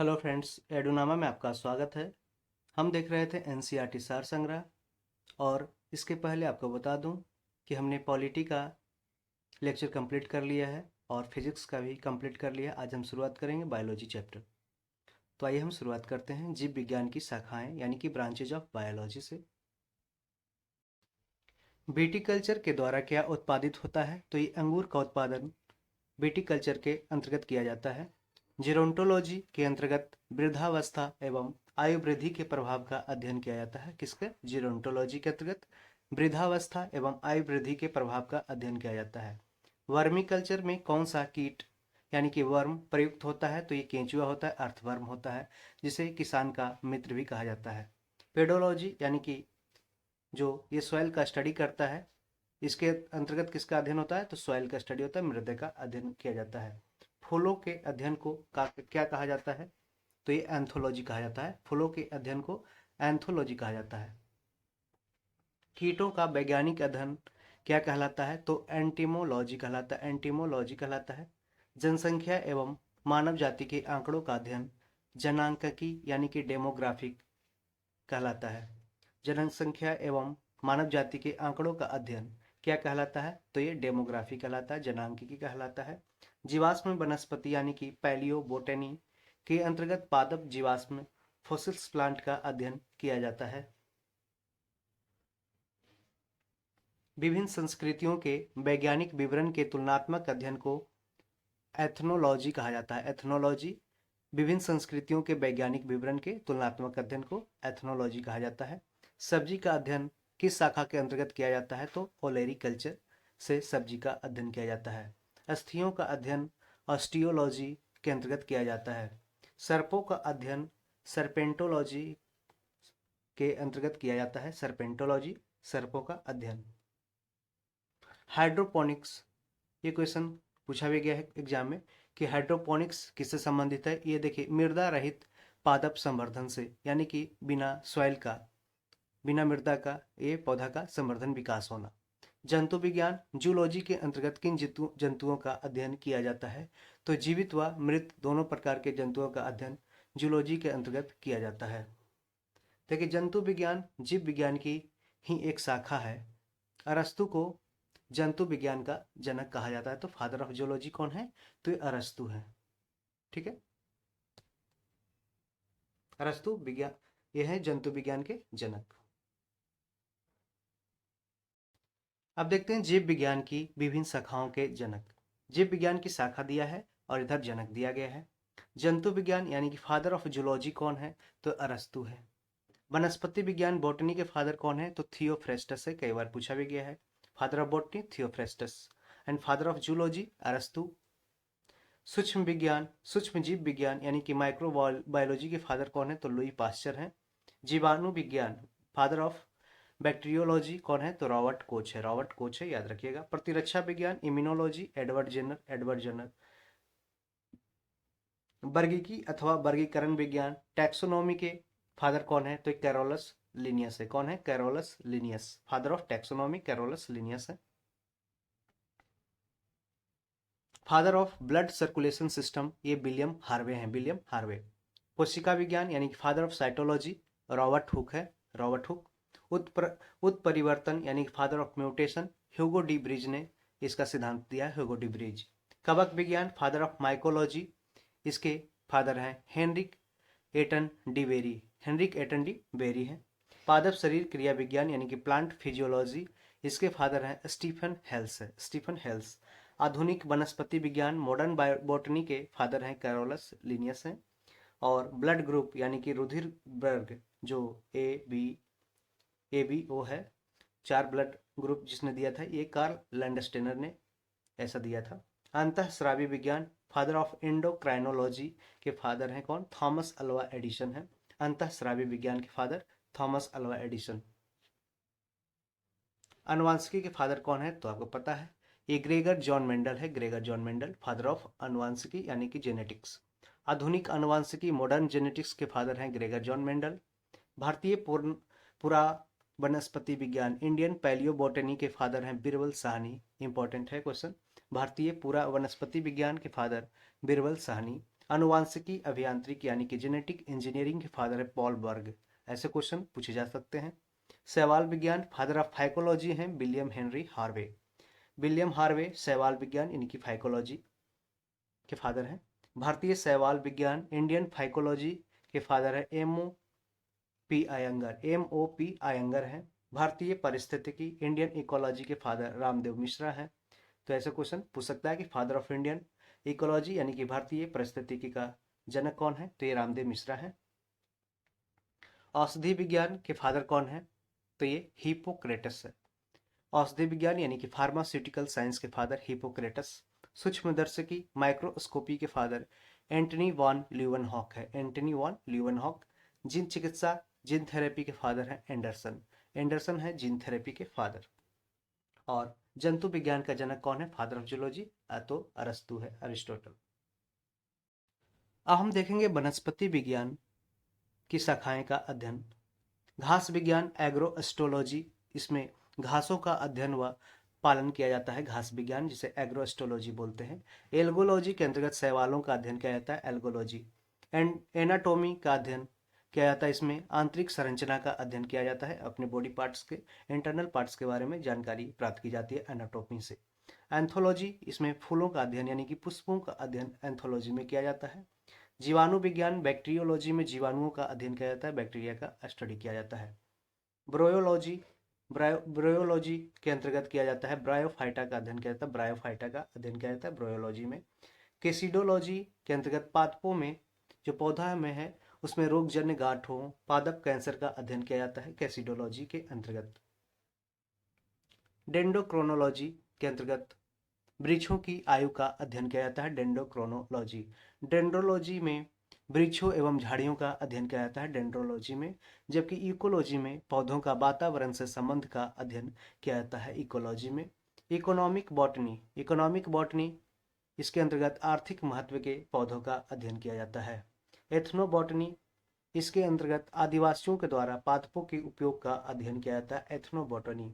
Hello friends, एडुनामा में आपका स्वागत है। हम देख रहे थे एनसीईआरटी सार संग्रह। और इसके पहले आपको बता दूं कि हमने पॉलिटी का लेक्चर कंप्लीट कर लिया है और फिजिक्स का भी कंप्लीट कर लिया है। आज हम शुरुआत करेंगे बायोलॉजी चैप्टर। तो आइए हम शुरुआत करते हैं जीव विज्ञान की शाखाएं यानी कि ब्रांचेज ऑफ बायोलॉजी से। विटिकल्चर के द्वारा क्या उत्पादित होता है? तो ये अंगूर का उत्पादन विटिकल्चर के अंतर्गत किया जाता है। जीरोंटोलॉजी के अंतर्गत वृद्धावस्था एवं आयु वृद्धि के प्रभाव का अध्ययन किया जाता है। किसके? जीरोंटोलॉजी के अंतर्गत वृद्धावस्था एवं आयु वृद्धि के प्रभाव का अध्ययन किया जाता है। वर्मिकल्चर में कौन सा कीट यानी कि वर्म प्रयुक्त होता है? तो ये केंचुआ होता है, अर्थवर्म होता है, जिसे किसान का मित्र भी कहा जाता है। पेडोलॉजी यानी कि जो ये सॉइल का स्टडी करता है, इसके अंतर्गत किसका अध्ययन होता है? तो सॉइल का स्टडी होता है, मृदा का अध्ययन किया जाता है। फूलों के अध्ययन को क्या कहा जाता है? तो ये एंथोलॉजी कहा जाता है। फूलों के अध्ययन को एंथोलॉजी कहा जाता है। कीटों का वैज्ञानिक अध्ययन क्या कहलाता है? तो एंटीमोलॉजी कहलाता है। एंटीमोलॉजी कहलाता है। जनसंख्या एवं मानव जाति के आंकड़ों का अध्ययन जनांककी यानी कि डेमोग्राफिक कहलाता है। जनसंख्या एवं मानव जाति के आंकड़ों का अध्ययन क्या कहलाता है? तो ये डेमोग्राफी कहलाता है, जनांकिकी कहलाता है। जीवाश्म वनस्पति यानी कि पैलियो बोटेनी के अंतर्गत पादप जीवाश्म फोसिल्स प्लांट का अध्ययन किया जाता है। विभिन्न संस्कृतियों के वैज्ञानिक विवरण के तुलनात्मक अध्ययन को एथनोलॉजी कहा जाता है। एथनोलॉजी विभिन्न संस्कृतियों के वैज्ञानिक विवरण के तुलनात्मक अध्ययन को एथनोलॉजी कहा जाता है। सब्जी का अध्ययन किस शाखा के अंतर्गत किया जाता है? तो ओलेरिकल्चर से सब्जी का अध्ययन किया जाता है। अस्थियों का अध्ययन ऑस्टियोलॉजी के अंतर्गत किया जाता है। सर्पों का अध्ययन सर्पेंटोलॉजी के अंतर्गत किया जाता है। सर्पेंटोलॉजी सर्पों का अध्ययन। हाइड्रोपोनिक्स, ये क्वेश्चन पूछा भी गया है एग्जाम में कि हाइड्रोपोनिक्स किससे संबंधित है। ये देखिए, मृदा रहित पादप संवर्धन से, यानी कि बिना सॉइल का, बिना मृदा का ये पौधा का संवर्धन विकास होना। जंतु विज्ञान जूलॉजी के अंतर्गत किन जंतुओं का अध्ययन किया जाता है? तो जीवित व मृत दोनों प्रकार के जंतुओं का अध्ययन जूलॉजी के अंतर्गत किया जाता है। देखिए, जंतु विज्ञान जीव विज्ञान की ही एक शाखा है। अरस्तु को जंतु विज्ञान का जनक कहा जाता है। तो फादर ऑफ जूलॉजी कौन है? तो ये अरस्तु है। ठीक है, अरस्तु विज्ञान, ये है जंतु विज्ञान के जनक। अब देखते हैं जीव विज्ञान की विभिन्न शाखाओं के जनक। जीव विज्ञान की शाखा दिया है और इधर जनक दिया गया है। जंतु विज्ञान यानी कि फादर ऑफ जूलॉजी कौन है? तो अरस्तु है। वनस्पति विज्ञान बॉटनी के फादर कौन है? तो थियोफ्रेस्टस है। कई बार पूछा भी गया है। Father of botany Theophrastus and father of zoology अरस्तु। सूक्ष्म विज्ञान सूक्ष्म जीव विज्ञान यानी कि माइक्रो बायोलॉजी के फादर कौन है? तो लुई पास्चर हैं। जीवाणु विज्ञान फादर ऑफ बैक्टीरियोलॉजी कौन है? तो रॉबर्ट कोच है। रॉबर्ट कोच है, याद रखिएगा। प्रतिरक्षा विज्ञान immunology Edward Jenner. Edward Jenner. वर्गीकी अथवा वर्गीकरण विज्ञान टैक्सोनॉमी के फादर कौन है? तो कैरोलस लिनियस है। कौन है? Carolus Linnaeus. Father of taxonomy Carolus Linnaeus है। Father of blood circulation system ये विलियम हार्वे हैं। William Harvey. कोशिका विज्ञान यानी कि father of cytology Robert Hooke है। Robert Hooke. उत्परिवर्तन यानी कि father of mutation Hugo de Vries ने इसका सिद्धांत दिया है। Hugo de Vries. कवक विज्ञान फादर ऑफ माइकोलॉजी, इसके फादर हैं Heinrich Anton de Bary. Heinrich Anton de Bary है। पादप शरीर क्रिया विज्ञान यानी कि प्लांट फिजियोलॉजी, इसके फादर हैं स्टीफन हेल्स है। Stephen Hales. आधुनिक वनस्पति विज्ञान मॉडर्न बॉटनी के फादर हैं कैरोलस लिनियस हैं। और ब्लड ग्रुप यानी कि रुधिर वर्ग जो ए बी ओ है, 4 ब्लड ग्रुप जिसने दिया था, ये कार्ल लैंडस्टेनर ने ऐसा दिया था। अंतःस्रावी विज्ञान फादर ऑफ एंडोक्राइनोलॉजी के फादर हैं कौन? थॉमस अल्वा एडिसन है। अंतःस्रावी विज्ञान के फादर थॉमस अल्वा एडिसन। अनुवांशिकी के फादर कौन है? तो आपको पता है, ये ग्रेगर जॉन मेंडल है। Gregor John Mendel father of अनुवांशिकी यानी कि जेनेटिक्स। आधुनिक अनुवांशिकी मॉडर्न जेनेटिक्स के फादर हैं ग्रेगर जॉन मेंडल। भारतीय पुरा वनस्पति विज्ञान इंडियन पैलियोबोटनी के फादर हैं बिरबल साहनी। इंपॉर्टेंट है क्वेश्चन। भारतीय पूरा वनस्पति विज्ञान के फादर बिरबल साहनी। अनुवांशिकी अभियांत्रिकी यानी कि जेनेटिक इंजीनियरिंग के फादर है पॉल बर्ग। ऐसे क्वेश्चन पूछे जा सकते हैं। शैवाल विज्ञान फादर ऑफ फाइकोलॉजी हैं William Henry Harvey. William Harvey शैवाल विज्ञान यानी कि फाइकोलॉजी के फादर हैं। भारतीय शैवाल विज्ञान इंडियन फाइकोलॉजी के फादर है MOP अयंगर हैं। भारतीय परिस्थितिकी इंडियन इकोलॉजी के फादर रामदेव मिश्रा हैं। तो ऐसा क्वेश्चन पूछ सकता है कि फादर ऑफ इंडियन इकोलॉजी यानी कि भारतीय परिस्थितिकी का जनक कौन है, तो ये रामदेव मिश्रा है। औषधि विज्ञान के फादर कौन है, तो ये हिपोक्रेटस है। औषधि विज्ञान यानी कि फार्मास्यूटिकल साइंस के फादर हिपोक्रेटस। सूक्ष्मदर्शिकी माइक्रोस्कोपी के फादर एंटनी वॉन ल्यूवेनहॉक है, एंटनी वॉन ल्यूवेनहॉक। जीन चिकित्सा जीन थेरेपी के फादर हैं एंडरसन, एंडरसन है जीन थेरेपी के फादर। और जंतु विज्ञान का जनक कौन है, फादर ऑफ जूलॉजी, तो अरस्तु है, अरिस्टोटल। अब हम देखेंगे वनस्पति विज्ञान की शाखाएं का अध्ययन। घास विज्ञान एग्रोएस्ट्रोलॉजी, इसमें घासों का अध्ययन व पालन किया जाता है, घास विज्ञान जिसे एग्रोएस्ट्रोलॉजी बोलते हैं। एल्गोलॉजी के अंतर्गत शैवालों का अध्ययन किया जाता है, एल्गोलॉजी। एंड एनाटोमी का अध्ययन किया जाता है, इसमें आंतरिक संरचना का अध्ययन किया जाता है, अपने बॉडी पार्ट्स के इंटरनल पार्ट्स के बारे में जानकारी प्राप्त की जाती है एनाटोमी से। एंथोलॉजी, इसमें फूलों का अध्ययन यानी कि पुष्पों का अध्ययन एंथोलॉजी में किया जाता है। जीवाणु विज्ञान बैक्टीरियोलॉजी में जीवाणुओं का अध्ययन किया जाता है, बैक्टीरिया का स्टडी किया जाता है। ब्रोयोलॉजी, ब्रोयोलॉजी के अंतर्गत किया जाता है, ब्रायोफाइटा का अध्ययन किया जाता है, ब्रायोफाइटा का अध्ययन किया जाता है ब्रोयोलॉजी में। केसिडोलॉजी के अंतर्गत पादपों में जो पौधा में है उसमें रोगजन्य गांठों पादप कैंसर का अध्ययन किया जाता है, केसिडोलॉजी के अंतर्गत। डेंड्रोक्रोनोलॉजी के अंतर्गत वृक्षों की आयु का अध्ययन किया जाता है, डेंड्रोक्रोनोलॉजी। डेंड्रोलॉजी में वृक्षों एवं झाड़ियों का अध्ययन किया जाता है डेंड्रोलॉजी में, जबकि इकोलॉजी में पौधों का वातावरण से संबंध का अध्ययन किया जाता है इकोलॉजी में। इकोनॉमिक बॉटनी, इकोनॉमिक बॉटनी इसके अंतर्गत आर्थिक महत्व के पौधों का अध्ययन किया जाता है। एथनोबॉटनी, इसके अंतर्गत आदिवासियों के द्वारा पादपों के उपयोग का अध्ययन किया जाता है, एथनोबॉटनी।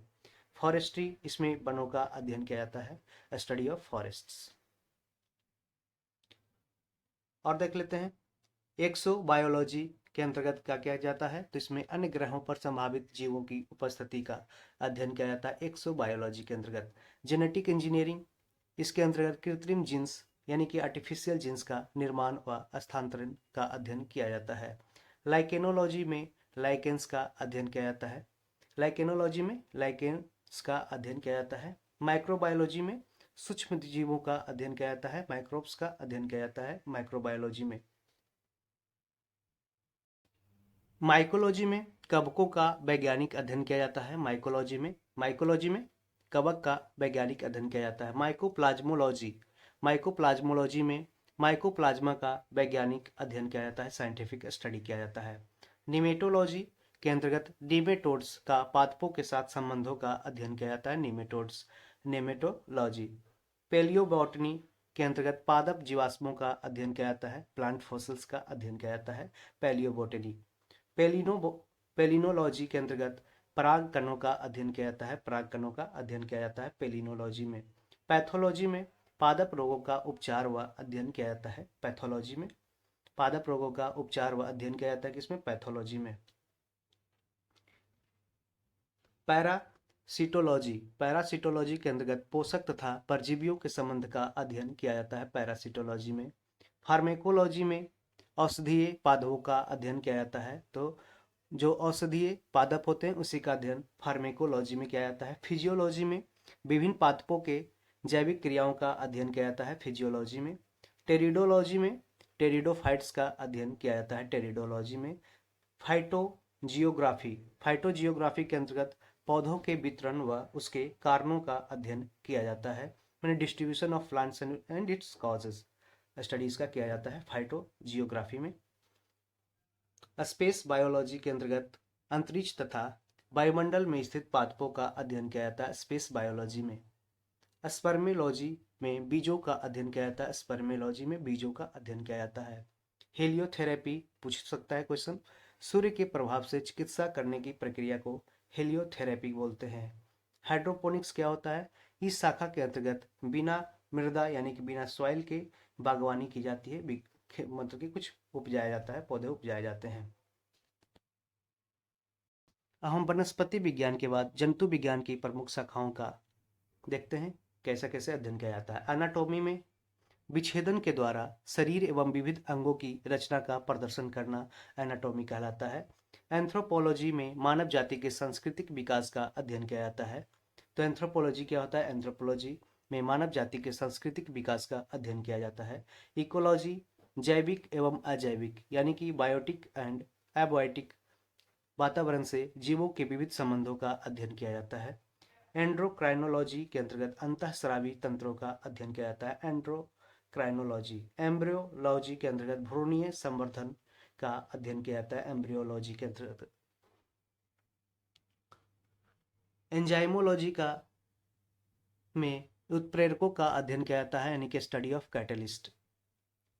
फॉरेस्ट्री, इसमें वनों का अध्ययन किया जाता है, स्टडी ऑफ फॉरेस्ट्स। और देख लेते हैं एक्सोबायोलॉजी के अंतर्गत क्या किया जाता है, तो इसमें अन्य ग्रहों पर संभावित जीवों की उपस्थिति का अध्ययन किया जाता है एक्सोबायोलॉजी के अंतर्गत। जेनेटिक इंजीनियरिंग, इसके अंतर्गत कृत्रिम जीन्स यानी कि आर्टिफिशियल जीन्स का निर्माण व स्थानांतरण का अध्ययन किया जाता है। लाइकेनोलॉजी में लाइकेंस का अध्ययन किया जाता है, लाइकेनोलॉजी में लाइकेंस का अध्ययन किया जाता है। माइक्रोबायोलॉजी में सूक्ष्म जीवों का अध्ययन किया जाता है, माइक्रोब्स का अध्ययन किया जाता है माइक्रोबायोलॉजी में। माइकोलॉजी में कवकों का वैज्ञानिक अध्ययन किया जाता है, माइकोलॉजी में, माइकोलॉजी में कवक का वैज्ञानिक अध्ययन किया जाता है। माइकोप्लाज्मोलॉजी, माइकोप्लाज्मोलॉजी में माइकोप्लाज्मा का वैज्ञानिक अध्ययन किया जाता है, साइंटिफिक स्टडी किया जाता है। निमेटोलॉजी के अंतर्गत निमेटोड्स का पादपों के साथ संबंधों का अध्ययन किया जाता है, निमेटोड्स, नेमेटोलॉजी। पेलियोबॉटनी के अंतर्गत पादप जीवाश्मों का अध्ययन किया जाता है, प्लांट फॉसिल्स का अध्ययन किया जाता है, पेलियोबॉटनी। पेलिनोलॉजी के अंतर्गत पराग कणों का अध्ययन किया जाता है, पराग कणों का अध्ययन किया जाता है पेलिनोलॉजी में। पैथोलॉजी में पादप रोगों का उपचार व अध्ययन किया जाता है, पैथोलॉजी में पादप रोगों का उपचार व अध्ययन किया जाता है, किसमें, पैथोलॉजी में। पैरासिटोलॉजी, पैरासिटोलॉजी के अंतर्गत पोषक तथा परजीवियों के संबंध का अध्ययन किया जाता है पैरासिटोलॉजी में। फार्मेकोलॉजी में औषधीय पादपों का अध्ययन किया जाता है, तो जो औषधीय पादप होते हैं उसी का अध्ययन फार्मेकोलॉजी में किया जाता है। फिजियोलॉजी में विभिन्न पादपों के जैविक क्रियाओं का अध्ययन किया जाता है, फिजियोलॉजी में। टेरिडोलॉजी में टेरिडोफाइट्स का अध्ययन किया जाता है, टेरिडोलॉजी में। फाइटोजियोग्राफी, फाइटोजियोग्राफी के अंतर्गत पौधों के वितरण व उसके कारणों का अध्ययन किया जाता है, मैंने distribution of plants and its causes studies का किया जाता है फाइटोजियोग्राफी में। स्पेस बायोलॉजी के अंतर्गत अंतरिक्ष तथा वायुमंडल में स्थित पादपों का अध्ययन किया जाता है, स्पेस बायोलॉजी में। स्पर्मेलॉजी में बीजों का अध्ययन किया जाता है, स्पर्मेलॉजी में बीजों का अध्ययन किया जाता है। हेलियोथेरेपी पूछ सकता है क्वेश्चन, सूर्य के प्रभाव से चिकित्सा करने की प्रक्रिया को हेलियोथेरेपी बोलते हैं। हाइड्रोपोनिक्स क्या होता है, इस शाखा के अंतर्गत बिना मृदा यानी कि बिना सॉइल के बागवानी की जाती है, मतलब कि कुछ उपजाया जाता है, पौधे उपजाए जाते हैं। अब हम वनस्पति विज्ञान के बाद जंतु विज्ञान की प्रमुख शाखाओं का देखते हैं, कैसे कैसे अध्ययन किया जाता है। एनाटॉमी में विच्छेदन के द्वारा शरीर एवं विविध अंगों की रचना का प्रदर्शन करना एनाटॉमी कहलाता है। एंथ्रोपोलॉजी में मानव जाति के सांस्कृतिक विकास का अध्ययन किया जाता है। तो एंथ्रोपोलॉजी क्या होता है? एंथ्रोपोलॉजी में मानव जाति के सांस्कृतिक विकास का अध्ययन किया जाता है। इकोलॉजी जैविक एवं अजैविक यानी कि बायोटिक एंड एबायोटिक वातावरण से जीवों के विविध संबंधों का अध्ययन किया जाता है। एंड्रोक्राइनोलॉजी के अंतर्गत अंतःस्रावी तंत्रों का अध्ययन किया जाता है। एंड्रोक्राइनोलॉजी। एम्ब्रियोलॉजी के अंतर्गत भ्रूणीय संवर्धन का अध्ययन किया जाता है। एम्ब्रियोलॉजी के अंतर्गत एंजाइमोलॉजी का में उत्प्रेरकों का अध्ययन किया जाता है, यानी कि स्टडी ऑफ कैटलिस्ट।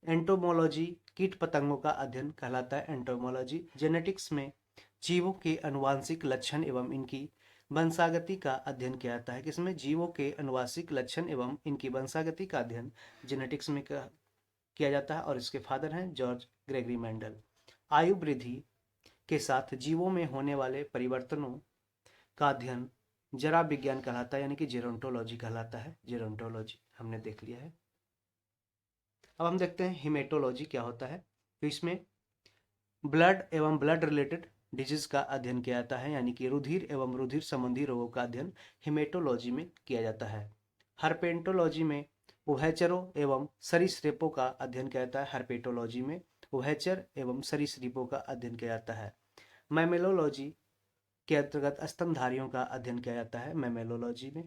एंटोमोलॉजी कीट पतंगों का अध्ययन कहलाता है एंटोमोलॉजी। जेनेटिक्स में जीवों के अनुवांशिक लक्षण एवं इनकी वंशागति का अध्ययन किया जाता है। किसमें? जीवों के अनुवांशिक लक्षण एवं इनकी वंशागति का अध्ययन जेनेटिक्स में किया जाता है, और इसके फादर हैं जॉर्ज ग्रेगरी मेंडल। आयु वृद्धि के साथ जीवों में होने वाले परिवर्तनों का अध्ययन जरा विज्ञान कहलाता है, यानी कि जेरोंटोलॉजी कहलाता है। जेरोंटोलॉजी हमने देख लिया है। अब हम देखते हैं हिमेटोलॉजी क्या होता है। तो इसमें ब्लड एवं ब्लड रिलेटेड डिजीज का अध्ययन किया जाता है, यानी कि रुधिर एवं रुधिर संबंधी रोगों का अध्ययन हिमेटोलॉजी में किया जाता है। हर्पेटोलॉजी में उभयचरों एवं सरीसृपों का अध्ययन किया जाता है। हर्पेटोलॉजी में उभयचर एवं सरीसृपों का अध्ययन किया जाता है। मैमेलोलॉजी के अंतर्गत स्तनधारियों का अध्ययन किया जाता है मैमेलोलॉजी में।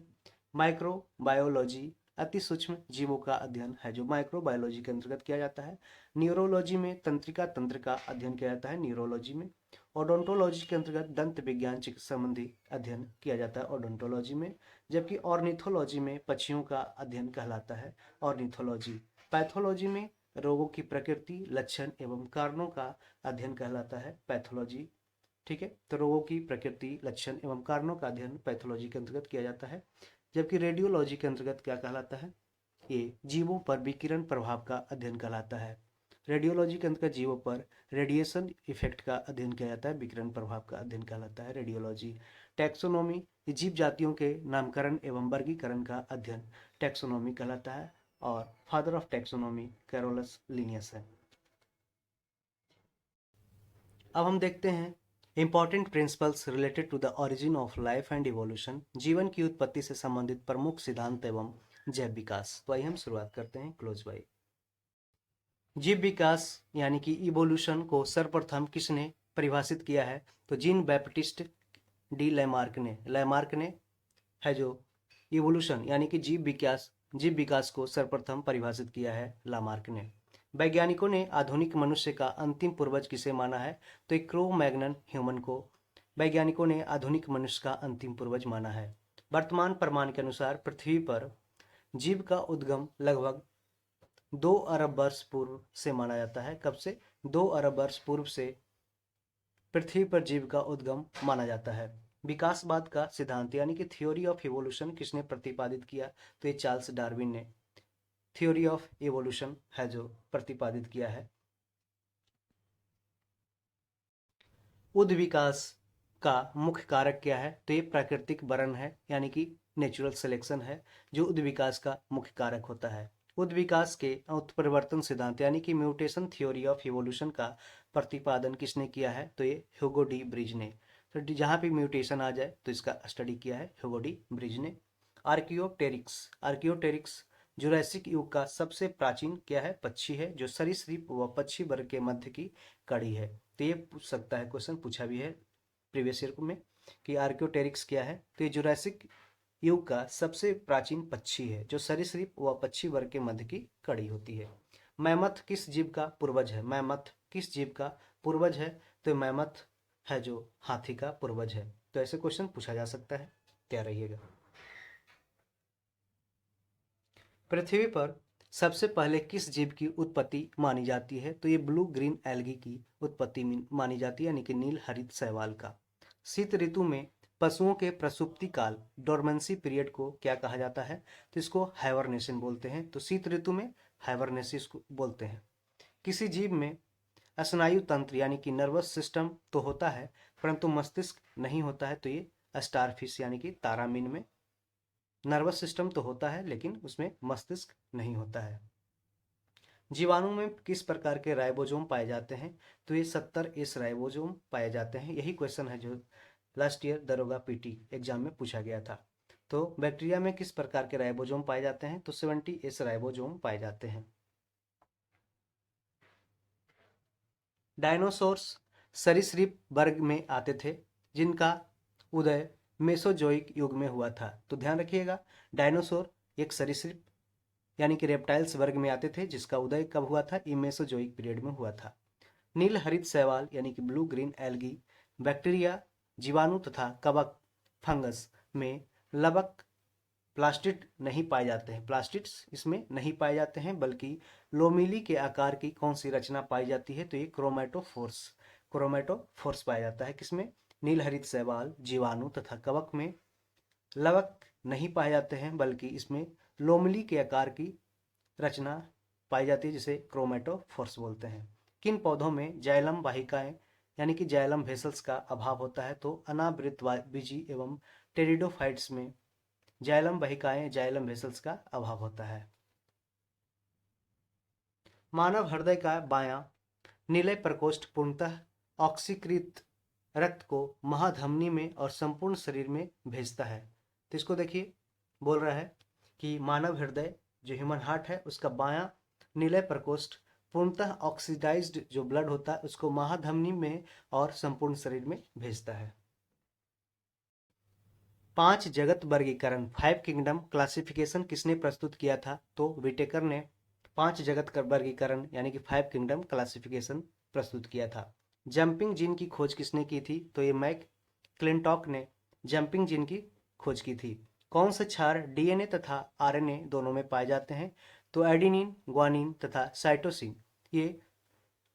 माइक्रोबायोलॉजी अति सूक्ष्म जीवों का अध्ययन है, जो माइक्रोबायोलॉजी के अंतर्गत किया जाता है। न्यूरोलॉजी में तंत्रिका तंत्र का अध्ययन किया जाता है न्यूरोलॉजी में। ओडोंटोलॉजी के अंतर्गत दंत विज्ञान चिकित्सा संबंधी अध्ययन किया जाता है ओडोंटोलॉजी में। जबकि ऑर्निथोलॉजी में पक्षियों का अध्ययन कहलाता है ऑर्निथोलॉजी। पैथोलॉजी में रोगों की प्रकृति, लक्षण एवं कारणों का अध्ययन कहलाता है पैथोलॉजी। ठीक है, तो रोगों की प्रकृति, लक्षण एवं कारणों का अध्ययन पैथोलॉजी के अंतर्गत किया जाता है। जबकि रेडियोलॉजी के अंतर्गत क्या कहलाता है? ये जीवों पर विकिरण प्रभाव का अध्ययन कहलाता है। रेडियोलॉजी के अंतर्गत जीवों पर रेडिएशन इफेक्ट का अध्ययन किया जाता है, विकिरण प्रभाव का अध्ययन कहलाता है रेडियोलॉजी। टैक्सोनॉमी जीव जातियों के नामकरण एवं वर्गीकरण का अध्ययन टैक्सोनॉमी कहलाता है, और father of taxonomy Carolus Linnaeus है। अब हम देखते हैं important principles related to the origin of life and evolution. जीवन की उत्पत्ति से संबंधित प्रमुख सिद्धांत एवं जैव विकास। तो आइए हम शुरुआत करते हैं क्लोज बाय। जीव विकास यानी कि इवोल्यूशन को सर्वप्रथम किसने परिभाषित किया है? तो जीन बैप्टिस्ट डी लैमार्क ने है जो इवोल्यूशन यानी कि जीव विकास को सर्वप्रथम परिभाषित किया है लामार्क ने। वैज्ञानिकों ने आधुनिक मनुष्य का अंतिम पूर्वज किसे माना है? तो एक क्रो मैग्नन ह्यूमन को वैज्ञानिकों ने आधुनिक मनुष्य का अंतिम पूर्वज माना है। वर्तमान प्रमाण के अनुसार पृथ्वी पर जीव का उद्गम लगभग 2 अरब वर्ष पूर्व से माना जाता है। कब से? 2 अरब वर्ष पूर्व से पृथ्वी पर जीव का उद्गम माना जाता है। विकासवाद का सिद्धांत यानी कि थ्योरी ऑफ इवोल्यूशन किसने प्रतिपादित किया? तो ये चार्ल्स डार्विन ने थ्योरी ऑफ इवोल्यूशन है जो प्रतिपादित किया है। उद विकास का मुख्य कारक क्या है? तो ये प्राकृतिक वरण है, यानी कि नेचुरल सिलेक्शन है जो उद विकास का मुख्य कारक होता है। उद विकास के उत्परिवर्तन सिद्धांत यानी कि म्यूटेशन थ्योरी ऑफ इवोल्यूशन का प्रतिपादन किसने किया है? तो ये ह्यूगो डी ब्रिज ने। तो जहाँ पे म्यूटेशन आ जाए तो इसका स्टडी किया है ह्यूगो डी ब्रिज ने। आर्कियोटेरिक्स जुरैसिक युग का सबसे प्राचीन क्या है? पक्षी है, जो सरीसृप व पक्षी वर्ग के मध्य की कड़ी है। तो ये पूछ सकता है, क्वेश्चन पूछा भी है प्रीवियस ईयर में कि आर्कियोटेरिक्स क्या है? तो ये जुरैसिक युग का सबसे प्राचीन पक्षी है, जो सरीसृप व पक्षी वर्ग के मध्य की कड़ी होती है। मैमथ किस जीव का पूर्वज है? मैमथ किस जीव का पूर्वज है? तो मैमथ है जो हाथी का पूर्वज है। तो ऐसे क्वेश्चन पूछा जा सकता है, क्या रहिएगा। पृथ्वी पर सबसे पहले किस जीव की उत्पत्ति मानी जाती है? तो ये ब्लू ग्रीन एल्गी की उत्पत्ति मानी जाती है, यानी कि नील हरित शैवाल का। शीत ऋतु में पशुओं के प्रसुप्ति काल डोरमेंसी पीरियड को क्या कहा जाता है? तो इसको हाइबरनेशन बोलते हैं। तो शीत ऋतु में हाइबरनेसिस को बोलते हैं। किसी जीव में स्नायु तंत्र यानी कि नर्वस सिस्टम तो होता है परंतु मस्तिष्क नहीं होता है, तो ये स्टारफिश यानी कि तारामीन में नर्वस सिस्टम तो होता है लेकिन उसमें मस्तिष्क नहीं होता है। जीवाणु में किस प्रकार के राइबोसोम पाए जाते हैं, तो ये 70 एस राइबोसोम पाए जाते हैं। यही क्वेश्चन है जो लास्ट ईयर दरोगा पीटी एग्जाम में पूछा गया था। तो बैक्टीरिया में किस प्रकार के राइबोसोम पाए जाते हैं, तो 70 एस राइबोसोम पाए जाते हैं। डायनासोर्स सरीसृप वर्ग में आते थे जिनका उदय मेसोजोइक युग में हुआ था। तो ध्यान रखिएगा, डायनासोर एक सरीसृप यानी कि रेप्टाइल्स वर्ग में आते थे जिसका उदय कब हुआ था, मेसोजोइक पीरियड में हुआ था। नील हरित शैवाल यानी कि ब्लू ग्रीन एल्गी बैक्टीरिया, जीवाणु तथा कवक फंगस में लवक प्लास्टिड नहीं पाए जाते हैं। प्लास्टिड्स इसमें नहीं पाए जाते हैं, बल्कि लोमिली के आकार की कौन सी रचना पाई जाती है, तो ये क्रोमेटोफोर्स पाया जाता है। किसमें, नील हरित शैवाल, जीवाणु तथा कवक में लवक नहीं पाए जाते हैं, बल्कि इसमें लोमली के आकार की रचना पाई जाती है जिसे क्रोमेटोफोर्स बोलते हैं। किन पौधों में जाइलम वाहिकाएं यानी कि जाइलम वेसल्स का अभाव होता है, तो अनावृतबीजी एवं टेरिडोफाइट्स में जाइलम वाहिकाएं जाइलम वेसल्स का अभाव होता है। मानव हृदय का बायां निलय प्रकोष्ठ पूर्णतः ऑक्सीकृत रक्त को महाधमनी में और संपूर्ण शरीर में भेजता है। तो इसको देखिए, बोल रहा है कि मानव हृदय जो ह्यूमन हार्ट है उसका बायां निलय प्रकोष्ठ पूर्णतः ऑक्सीडाइज्ड जो ब्लड होता है उसको महाधमनी में और संपूर्ण शरीर में भेजता है। 5 जगत वर्गीकरण 5 किंगडम क्लासिफिकेशन किसने प्रस्तुत किया था, तो विटेकर ने 5 जगत का वर्गीकरण यानी कि 5 किंगडम क्लासिफिकेशन प्रस्तुत किया था। जंपिंग जीन की खोज किसने की थी, तो ये मैक क्लिंटॉक ने जंपिंग जीन की खोज की थी। कौन से क्षार डीएनए तथा आरएनए दोनों में पाए जाते हैं, तो एडिनिन, ग्वानिन तथा साइटोसिन ये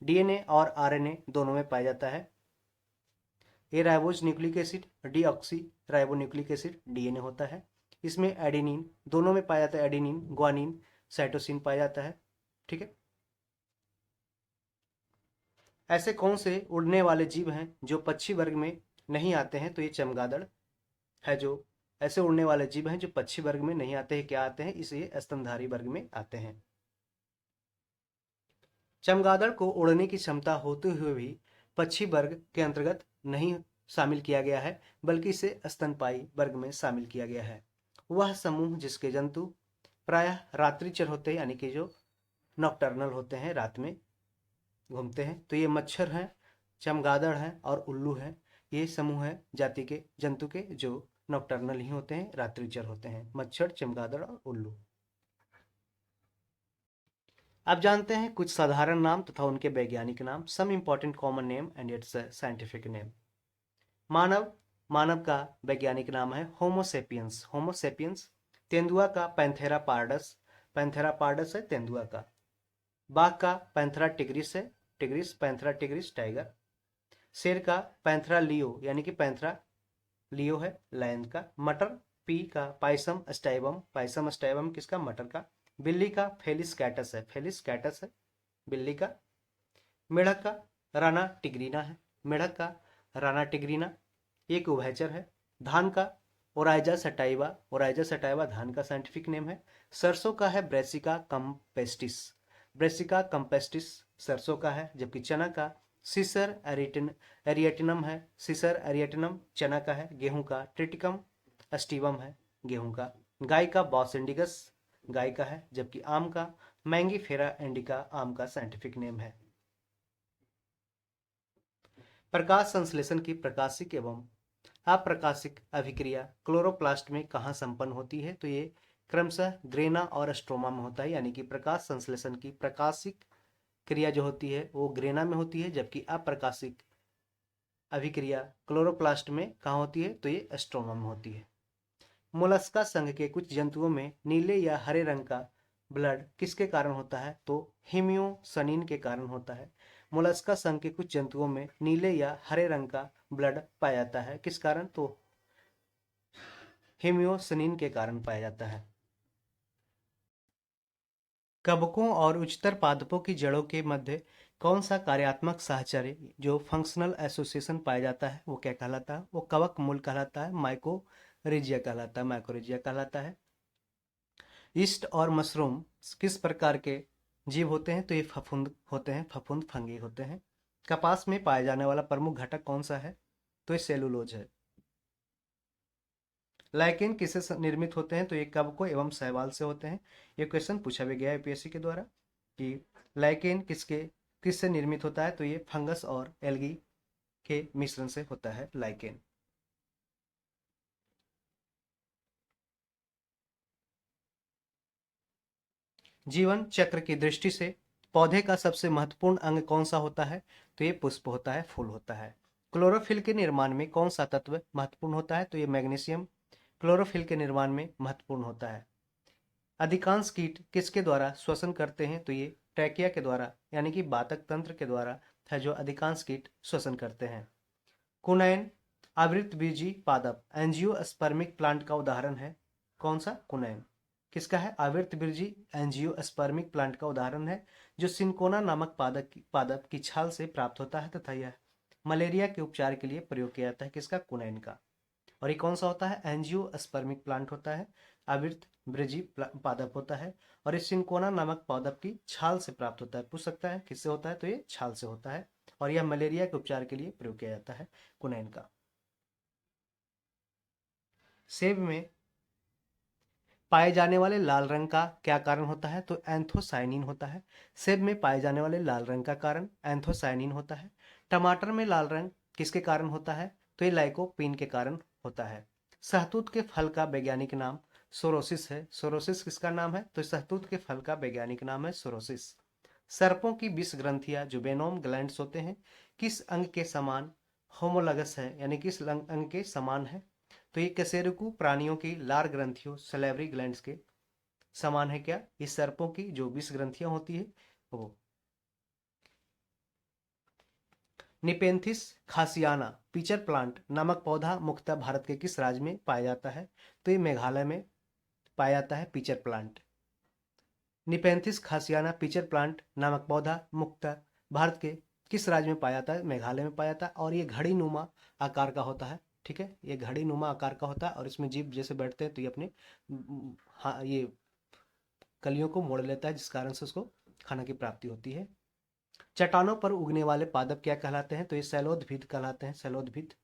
डीएनए और आरएनए दोनों में पाया जाता है। ये ribose nucleic acid deoxy ribo nucleic acid DNA होता है। इसमें एडेनिन दोनों में पाया जाता है, एडेनिन, ग्वानिन, साइटोसिन पाया जाता है। ठीक है। ऐसे कौन से उड़ने वाले जीव हैं जो पक्षी वर्ग में नहीं आते हैं, तो ये चमगादड़ है। जो ऐसे उड़ने वाले जीव हैं जो पक्षी वर्ग में नहीं आते हैं, क्या आते हैं, इसे स्तनधारी वर्ग में आते हैं। चमगादड़ को उड़ने की क्षमता होते हुए भी पक्षी वर्ग के अंतर्गत नहीं शामिल किया गया है, बल्कि इसे स्तनपायी वर्ग में शामिल किया गया है। वह समूह जिसके जंतु प्रायः रात्रिचर होते हैं यानी कि जो नॉकटर्नल होते हैं, रात में घूमते हैं, तो ये मच्छर हैं, चमगादड़ हैं और उल्लू हैं। ये समूह है जाति के जंतु के जो नॉकटर्नल ही होते हैं, रात्रिचर होते हैं, मच्छर, चमगादड़ और उल्लू। अब जानते हैं कुछ साधारण नाम तथा उनके वैज्ञानिक नाम। Some important common name and its scientific name. मानव का वैज्ञानिक नाम है होमोसेपियंस। होमोसेपियंस। तेंदुआ का पैंथेरा पार्डस। पैंथेरा पार्डस है तेंदुआ का। बाघ का पैंथेरा टिग्रिस है। Tigris, Panthera tigris tiger. शेर का पैंथेरा लियो यानी कि पैंथेरा लियो है लायन का। मटर पी का पाइसम स्टाइबम। पाइसम स्टाइबम किसका, मटर का। बिल्ली का फेलिस कैटस है। फेलिस कैटस है बिल्ली का। मेढक का राना टिग्रीना है। मेढक का राना टिग्रीना एक उभयचर है। धान का ओराइजा सटाइवा। ओराइजा सटाइवा धान का साइंटिफिक नेम है। सरसों का है ब्रेसिका कम्पेस्टिस। ब्रेसिका कम्पेस्टिस सरसों का है। जबकि चना का सिसर एरिएटिनम है। सिसर एरिएटिनम चना का है। गेहूं का ट्रिटिकम अस्टिवम है गेहूं का। गाय का बॉस इंडिगस गाय का है। जबकि आम का मैंगीफेरा इंडिका आम का साइंटिफिक नेम है। प्रकाश संश्लेषण की प्रकाशिक एवं अप्रकाशिक अभिक्रिया क्लोरोप्लास्ट में कहाँ संपन्न होती है, तो ये क्रमशः ग्रेना और स्ट्रोमा में होता है। यानी कि प्रकाश संश्लेषण की प्रकाशिक क्रिया जो होती है वो ग्रेना में होती है, जबकि अप्रकाशिक अभिक्रिया क्लोरोप्लास्ट में कहाँ होती है, तो ये स्ट्रोमा में होती है। मोलस्का संघ के कुछ जंतुओं में नीले या हरे रंग का ब्लड किसके कारण होता है, तो हीमियोसनिन के कारण होता है। मोलस्का संघ के कुछ जंतुओं में नीले या हरे रंग का ब्लड पाया जाता है, किस कारण, तो हीमियोसनिन के कारण पाया जाता है। कवकों और उच्चतर पादपों की जड़ों के मध्य कौन सा कार्यात्मक साहचर्य जो फंक्शनल एसोसिएशन पाया जाता है वो क्या कहलाता है? वो कवक मूल कहलाता है, माइकोरिजिया कहलाता है, माइकोरिजिया कहलाता है। ईस्ट और मशरूम किस प्रकार के जीव होते हैं? तो ये फफूंद होते हैं, फफूंद फंगी होते हैं। कपास में पाया जाने वाला प्रमुख घटक कौन सा है? तो ये सेलुलोज है। लाइकेन किससे निर्मित होते हैं? तो ये कवकों एवं शैवाल से होते हैं। ये क्वेश्चन पूछा भी गया है यूपीएससी के द्वारा कि लाइकेन किससे निर्मित होता है? तो ये फंगस और एल्गी के मिश्रण से होता है लाइकेन। जीवन चक्र की दृष्टि से पौधे का सबसे महत्वपूर्ण अंग कौन सा होता है? तो ये पुष्प होता है, फूल होता है। क्लोरोफिल के निर्माण में कौन सा तत्व महत्वपूर्ण होता है? तो ये मैग्नीशियम क्लोरोफिल के निर्माण में महत्वपूर्ण होता है। अधिकांश कीट किसके द्वारा श्वसन करते हैं? तो ये ट्रैकिया के द्वारा यानी कि बातक तंत्र के द्वारा है जो अधिकांश कीट श्वसन करते हैं। कुनैन आवृतबीजी पादप एंजियोस्पर्मिक प्लांट का उदाहरण है। कौन सा? कुनैन किसका है? आवृतबीजी एंजियोस्पर्मिक प्लांट का उदाहरण है जो सिंकोना नामक पादप की छाल से प्राप्त होता है तथा यह मलेरिया के उपचार के लिए प्रयोग किया जाता है। किसका? कुनैन का। और ये कौन सा होता है? एंजियोस्पर्मिक प्लांट होता है, आवृत वृजी पादप होता है और ये सिंकोना नामक पादप की छाल से प्राप्त होता है। पूछ सकता है किससे होता है? तो ये छाल से होता है और यह मलेरिया के उपचार के लिए प्रयोग किया जाता है कुनैन का। सेब में पाए जाने वाले लाल रंग का क्या कारण होता है? तो एंथोसाइनिन होता है। सेब में पाए जाने वाले लाल रंग का कारण एंथोसाइनिन होता है। टमाटर में लाल रंग किसके कारण होता है? तो ये लाइकोपीन के कारण होता है। शहतूत के फल का वैज्ञानिक नाम सोरोसिस है। सोरोसिस किसका नाम है? तो शहतूत के फल का वैज्ञानिक नाम है सोरोसिस। सर्पों की विष ग्रंथियां जो वेनोम ग्लैंड्स होते हैं किस अंग के समान होमोलगस है यानी किस अंग के समान है? तो ये कशेरुकी प्राणियों की लार ग्रंथियों सलेवरी ग्लैंड्स के समान है। क्या? इस सर्पों की जो विष ग्रंथियां होती है वो। निपेंथिस खासियाना पीचर प्लांट नामक पौधा मुख्यतः भारत के किस राज्य में पाया जाता है? तो ये मेघालय में पाया जाता है pitcher plant. Nepenthes khasiana pitcher plant नामक पौधा मुख्यतः भारत के किस राज्य में पाया जाता है? मेघालय में पाया जाता है और ये घड़ी नुमा आकार का होता है। ठीक है, ये घड़ी नुमा आकार का होता है और इसमें जीव जैसे बैठते हैं तो ये अपने हाँ ये कलियों को मोड़ लेता है जिस कारण से उसको खाना की प्राप्ति होती है। चट्टानों पर उगने वाले पादप क्या कहलाते हैं? तो ये शैलोदभिद कहलाते हैं, शैलोदभिद।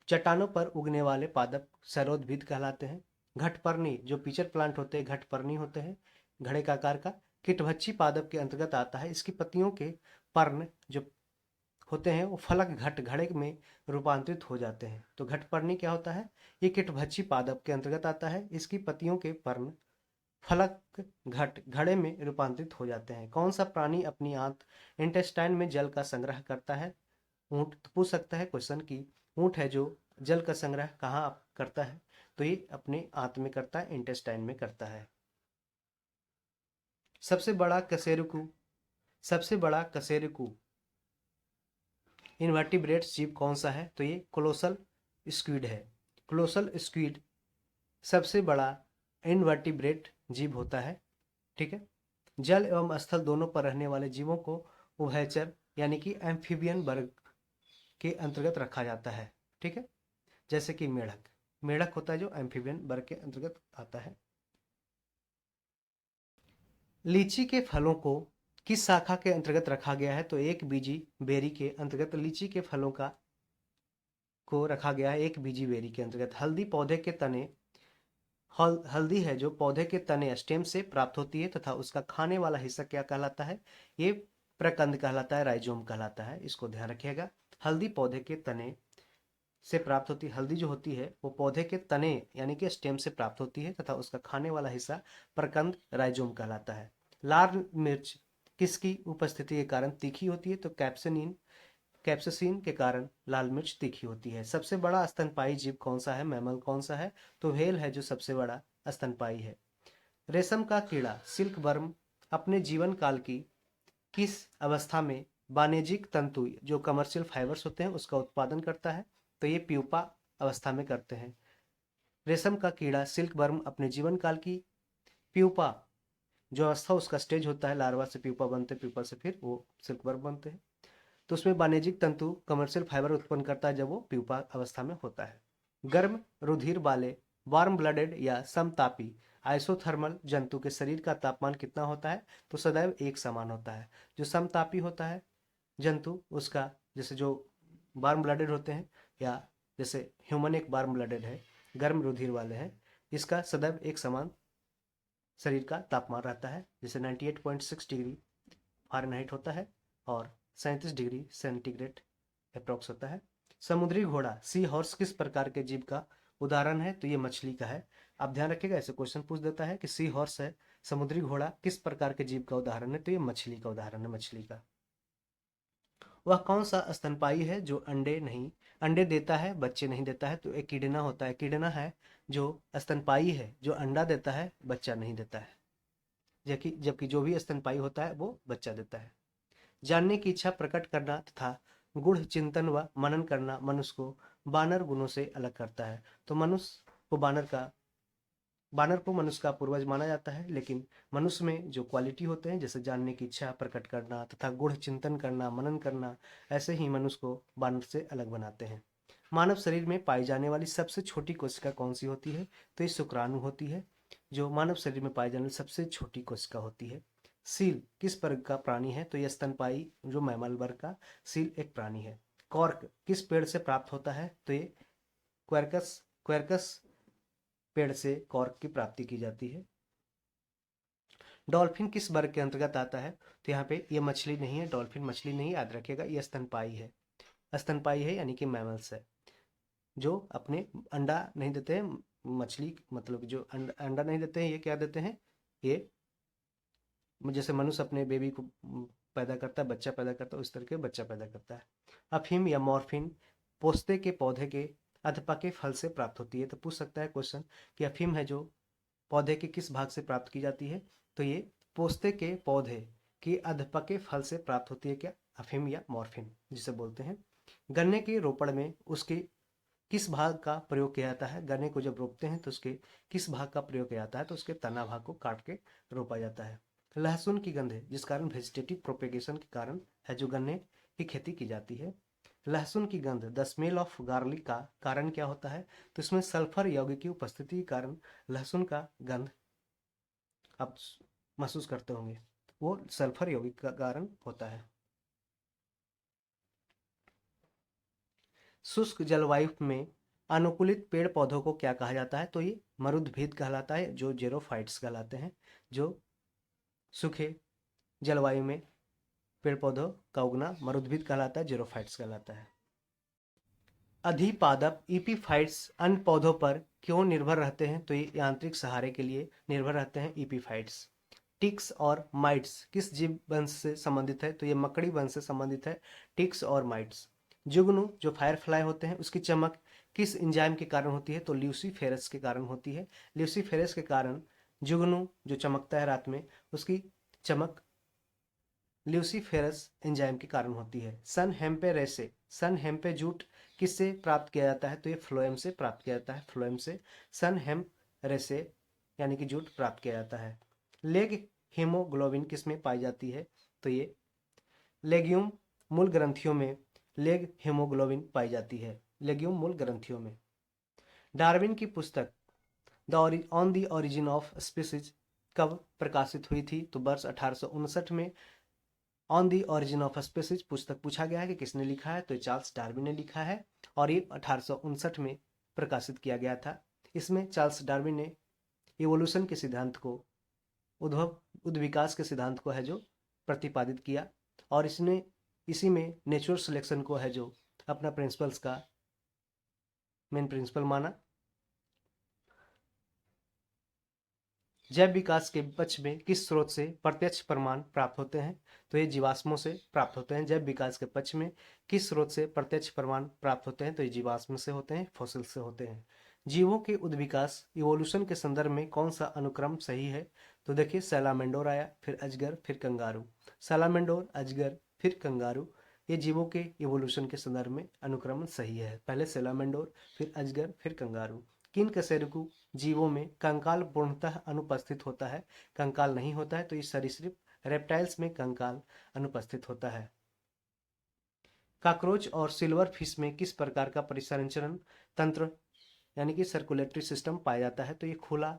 चट्टानों पर उगने वाले पादप शैलोदभिद कहलाते हैं। घटपर्णी जो पिचर प्लांट होते हैं घटपर्णी होते हैं, घड़े का आकार का। कीटभक्षी पादप के अंतर्गत आता है। इसकी पत्तियों के पर्ण जो होते हैं वो फलक घट घड़े में रूपांतरित हो जाते हैं। तो घटपर्णी क्या होता है? ये कीटभक्षी पादप के अंतर्गत आता है। इसकी पत्तियों के पर्ण फलक घट घड़े में रूपांतरित हो जाते हैं। कौन सा प्राणी अपनी आंत इंटेस्टाइन में जल का संग्रह करता है? ऊंट। तो पूछ सकता है क्वेश्चन की ऊंट है जो जल का संग्रह कहाँ करता है? तो ये अपने आंत में करता है, इंटेस्टाइन में करता है। सबसे बड़ा कशेरुकी सबसे बड़ा कशेरुकी इनवर्टिब्रेट्स जीव कौन सा है? तो ये कोलोसल स्क्विड है। कोलोसल स्क्विड सबसे बड़ा इनवर्टिब्रेट जीव होता है। ठीक है, जल एवं स्थल दोनों पर रहने वाले जीवों को उभयचर यानी कि एम्फीबियन वर्ग के अंतर्गत रखा जाता है। ठीक है, जैसे कि मेढक मेढक होता है जो एम्फीबियन वर्ग के अंतर्गत आता है। लीची के फलों को किस शाखा के अंतर्गत रखा गया है? तो एक बीजी बेरी के अंतर्गत लीची के फलों को रखा गया है, एक बीजी बेरी के अंतर्गत। हल्दी है जो पौधे के तने स्टेम से प्राप्त होती है तथा उसका खाने वाला हिस्सा क्या कहलाता है? ये प्रकंद कहलाता है, राइजोम कहलाता है। इसको ध्यान रखिएगा। हल्दी पौधे के तने से प्राप्त होती है। हल्दी जो होती है वो पौधे के तने यानी कि स्टेम से प्राप्त होती है तथा उसका खाने वाला हिस्सा प्रकंद राइजोम कहलाता है। लाल मिर्च किसकी उपस्थिति के कारण तीखी होती है? तो कैप्सेसिन के कारण लाल मिर्च तीखी होती है। सबसे बड़ा स्तनपायी जीव कौन सा है? मैमल कौन सा है? तो व्हेल है जो सबसे बड़ा स्तनपायी है। रेशम का कीड़ा सिल्क वर्म अपने जीवन काल की किस अवस्था में वाणिज्यिक तंतु जो कमर्शियल फाइबर्स होते हैं उसका उत्पादन करता है? तो ये प्यूपा अवस्था में करते हैं। रेशम का कीड़ा सिल्क वर्म अपने जीवन काल की प्यूपा जो अवस्था उसका स्टेज होता है, लार्वा से प्यूपा बनते हैं, प्यूपा से फिर वो सिल्कवर्म बनते हैं। तो उसमें वाणिज्यिक तंतु कमर्शियल फाइबर उत्पन्न करता है जब वो प्यूपा अवस्था में होता है। गर्म रुधिर वाले वार्म ब्लडेड या समतापी आइसोथर्मल जंतु के शरीर का तापमान कितना होता है? तो सदैव एक समान होता है। जो समतापी होता है जंतु, उसका जैसे जो वार्म ब्लडेड होते हैं, या जैसे ह्यूमन एक वार्म ब्लडेड है, गर्म रुधिर वाले हैं, इसका सदैव एक समान शरीर का तापमान रहता है, जैसे 98.6 डिग्री फ़ारेनहाइट होता है और 37 डिग्री सेंटीग्रेड अप्रॉक्स होता है। समुद्री घोड़ा सी हॉर्स किस प्रकार के जीव का उदाहरण है? तो ये मछली का है। आप ध्यान रखिएगा, ऐसे क्वेश्चन पूछ देता है कि सी हॉर्स है, समुद्री घोड़ा किस प्रकार के जीव का उदाहरण है? तो ये मछली का उदाहरण है, मछली का। वह कौन सा स्तनपायी है जो अंडे देता है, बच्चे नहीं देता है? तो एक कीड़ना होता है, कीड़ना है जो स्तनपायी है, जो अंडा देता है, बच्चा नहीं देता है। जबकि जबकि जो भी स्तनपायी होता है वो बच्चा देता है। जानने की इच्छा प्रकट करना तथा गूढ़ चिंतन व मनन करना मनुष्य को बानर गुणों से अलग करता है। तो बानर को मनुष्य का पूर्वज माना जाता है, लेकिन मनुष्य में जो क्वालिटी होते हैं, जैसे जानने की इच्छा प्रकट करना तथा गूढ़ चिंतन करना, मनन करना, ऐसे ही मनुष्य को बानर से अलग बनाते हैं। मानव शरीर में पाई जाने वाली सबसे छोटी कोशिका कौन सी होती है? तो ये शुक्राणु होती है, जो मानव शरीर में पाई जाने वाली सबसे छोटी कोशिका होती है। सील किस वर्ग का प्राणी है? तो यह स्तनपायी जो मैमल वर्ग का सील एक प्राणी है। कॉर्क किस पेड़ से प्राप्त होता है? तो ये क्वेरकस क्वेरकस पेड़ से कॉर्क की प्राप्ति की जाती है। डॉल्फिन किस वर्ग के अंतर्गत आता है? तो यहाँ पे ये मछली नहीं है, डॉल्फिन मछली नहीं, याद रखिएगा, ये स्तनपायी है। स्तनपायी है यानी कि मैमल्स है, जो अपने अंडा नहीं देते हैं। मछली मतलब जो अंडा नहीं देते हैं, ये क्या देते हैं? ये जैसे मनुष्य अपने बेबी को पैदा करता है, बच्चा पैदा करता है, उस तरह के बच्चा पैदा करता है। अफीम या मॉर्फिन पोस्ते के पौधे के अधपके फल से प्राप्त होती है। तो पूछ सकता है क्वेश्चन कि अफीम है जो पौधे के किस भाग से प्राप्त की जाती है? तो ये पोस्ते के पौधे की अधपके फल से प्राप्त होती है। क्या? अफीम या मॉर्फिन जिसे बोलते हैं। गन्ने के रोपण में उसके किस भाग का प्रयोग किया जाता है? गन्ने को जब रोपते हैं तो उसके किस भाग का प्रयोग किया जाता है? तो उसके तना भाग को काट के रोपा जाता है। लहसुन की गंध जिस कारण वेजिटेटिव प्रोपेगेशन के कारण है जो गन्ने की खेती की जाती है। लहसुन की गंध द स्मेल ऑफ गार्लिक का कारण क्या होता है? तो इसमें सल्फर यौगिक की उपस्थिति के कारण लहसुन का गंध आप महसूस करते होंगे, वो सल्फर यौगिक का कारण होता है। शुष्क जलवायु में अनुकूलित पेड़ पौधों को क्या कहा जाता है? तो ये मरुद्भिद कहलाता है, जो जेरोफाइट्स कहलाते हैं। जो सूखे जलवायु में पेड़ पौधों का उगना मरुद्भिद कहलाता है, जेरोफाइट्स कहलाता है। अधिपादप ईपीफाइट्स अन्य पौधों पर क्यों निर्भर रहते हैं? तो ये यांत्रिक सहारे के लिए निर्भर रहते हैं ईपीफाइट्स। टिक्स और माइट्स किस जीव वंश से संबंधित है? तो ये मकड़ी वंश से संबंधित है, टिक्स और माइट्स। जुगनू जो फायरफ्लाई होते हैं, उसकी चमक किस एंजाइम के कारण होती है? तो ल्यूसीफेरस के कारण होती है। ल्यूसीफेरस के कारण जुगनू जो चमकता है रात में, उसकी चमक ल्यूसीफेरस एंजाइम के कारण होती है। सन हेम्पेरेसे सन हेम्पेजूट किससे प्राप्त किया जाता है? तो ये फ्लोएम से प्राप्त किया जाता है, फ्लोएम से सन हेम्पेरेसे यानी कि जूट प्राप्त किया जाता है। लेग हीमोग्लोबिन किस में पाई जाती है? तो ये लेग्यूम मूल ग्रंथियों में लेग हीमोग्लोबिन पाई जाती है, लेग्यूम मूल ग्रंथियों में। डार्विन की पुस्तक on the origin of species कब प्रकाशित हुई थी? तो वर्ष 1859 में on the origin of species पुस्तक पूछा गया है कि किसने लिखा है? तो चार्ल्स डार्विन ने लिखा है और ये 1859 में प्रकाशित किया गया था। इसमें चार्ल्स डार्विन ने इवोल्यूशन के सिद्धांत को, उद्विकास के सिद्धांत को है जो प्रतिपादित किया, और इसने इसी में नेचुरल सिलेक्शन को है जो अपना प्रिंसिपल्स का मेन प्रिंसिपल माना। जैव विकास के पक्ष में किस स्रोत से प्रत्यक्ष प्रमाण प्राप्त होते हैं? तो ये जीवाश्मों से प्राप्त होते हैं। जैव विकास के पक्ष में किस स्रोत से प्रत्यक्ष प्रमाण प्राप्त होते हैं? तो ये जीवाश्म से होते हैं, फॉसिल से होते हैं। जीवों के उद्विकास इवोल्यूशन के संदर्भ में कौन सा अनुक्रम सही है? तो देखिए, सैलामेंडोर आया, फिर अजगर, फिर कंगारू। सैलामेंडोर, अजगर, फिर कंगारू, ये जीवों के इवोल्यूशन के संदर्भ में अनुक्रम सही है। पहले सैलामेंडोर, फिर अजगर, फिर कंगारू। किन कशेरुकी जीवों में कंकाल पूर्णतः अनुपस्थित होता है? कंकाल नहीं होता है, तो इस सरीसृप रेप्टाइल्स में कंकाल अनुपस्थित होता है। कॉकरोच और सिल्वर फिश में किस प्रकार का परिसंचरण तंत्र यानी कि सर्कुलेटरी सिस्टम पाया जाता है? तो ये खुला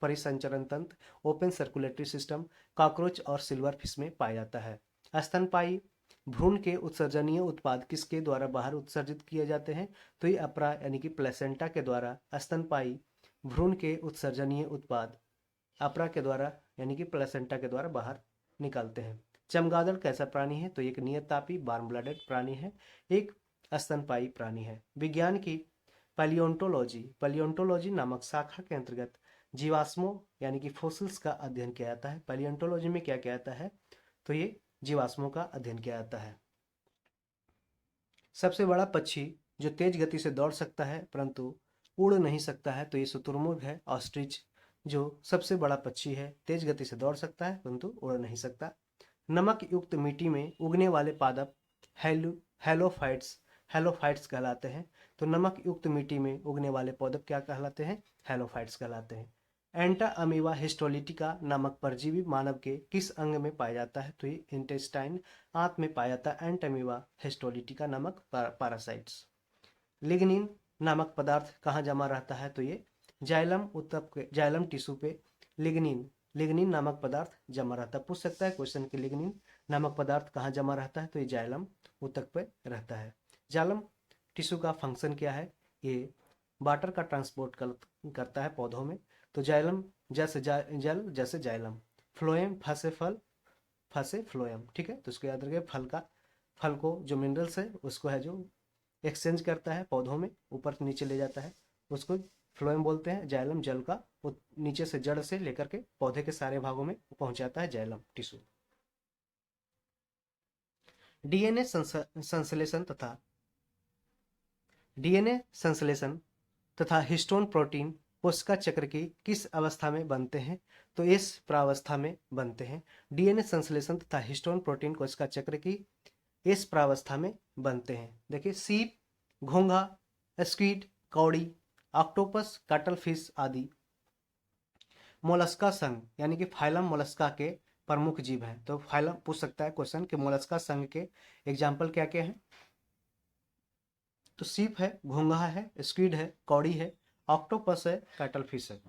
परिसंचरण तंत्र, ओपन सर्कुलेटरी सिस्टम, कॉकरोच और सिल्वर फिश में पाया जाता है। स्तनपायी भ्रूण के उत्सर्जनीय उत्पाद किसके द्वारा बाहर उत्सर्जित किए जाते हैं? तो ये अपरा यानी कि प्लेसेंटा के द्वारा स्तनपायी भ्रूण के उत्सर्जनीय उत्पाद अपरा के द्वारा यानी कि प्लेसेंटा के द्वारा बाहर निकालते हैं। चमगादड़ कैसा प्राणी है? तो एक नियततापी वार्म ब्लडेड प्राणी है, एक स्तनपायी प्राणी है। विज्ञान की पैलियोंटोलॉजी नामक शाखा के अंतर्गत जीवाश्मों यानी कि फोसिल्स का अध्ययन किया जाता है। पैलियोंटोलॉजी में क्या किया जाता है? तो ये जीवाश्मों का अध्ययन किया जाता है। सबसे बड़ा पक्षी जो तेज गति से दौड़ सकता है परंतु उड़ नहीं सकता है, तो ये शुतुरमुर्ग है, ऑस्ट्रिच, जो सबसे बड़ा पक्षी है, तेज गति से दौड़ सकता है परंतु उड़ नहीं सकता। नमक युक्त मिट्टी में उगने वाले पादप हेलोफाइट्स कहलाते हैं। तो नमक युक्त मिट्टी में उगने वाले पादप क्या कहलाते हैं? हेलोफाइट्स कहलाते हैं। एंटा अमीबा हिस्टोलिटिका नामक परजीवी मानव के किस अंग में पाया जाता है? तो ये इंटेस्टाइन, आंत में पाया जाता है एंटा अमीबा हिस्टोलिटिका नामक पैरासाइट्स। लिग्निन नामक पदार्थ कहाँ जमा रहता है? तो ये जाइलम ऊतक के जाइलम टिश्यू पे लिग्निन नामक पदार्थ जमा रहता है। पूछ सकता है क्वेश्चन कि लिग्निन नामक पदार्थ कहाँ जमा रहता है? तो ये जाइलम ऊतक पे रहता है। जाइलम टिश्यू का फंक्शन क्या है? ये वाटर का ट्रांसपोर्ट करता है पौधों में। तो जाइलम जैसे जल जैसे जाइलम, फ्लोएम फसे फल फसे फ्लोएम, ठीक है। तो उसको याद रखिए, फल को जो मिनरल्स है उसको है जो एक्सचेंज करता है पौधों में, ऊपर से नीचे ले जाता है, उसको फ्लोएम बोलते हैं। जाइलम जल का वो नीचे से जड़ से लेकर के पौधे के सारे भागों में पहुंच जाता है जाइलम टिश्यू। डीएनए संश्लेषण तथा हिस्टोन प्रोटीन कोशिका चक्र की किस अवस्था में बनते हैं? तो इस प्रावस्था में बनते हैं। डीएनए संश्लेषण तथा हिस्टोन प्रोटीन कोशिका चक्र की इस प्रावस्था में बनते हैं। देखिए, सीप, घोंघा, स्क्विड, कौड़ी, ऑक्टोपस, कटल फिश आदि मोलस्का संघ यानी कि फाइलम मोलस्का के प्रमुख जीव हैं। तो फाइलम पूछ सकता है क्वेश्चन कि मोलस्का संघ के एग्जाम्पल क्या क्या है? तो सीप है, घोंघा है, स्क्विड है, कौड़ी है, ऑक्टोपस है, कैटल फिश है।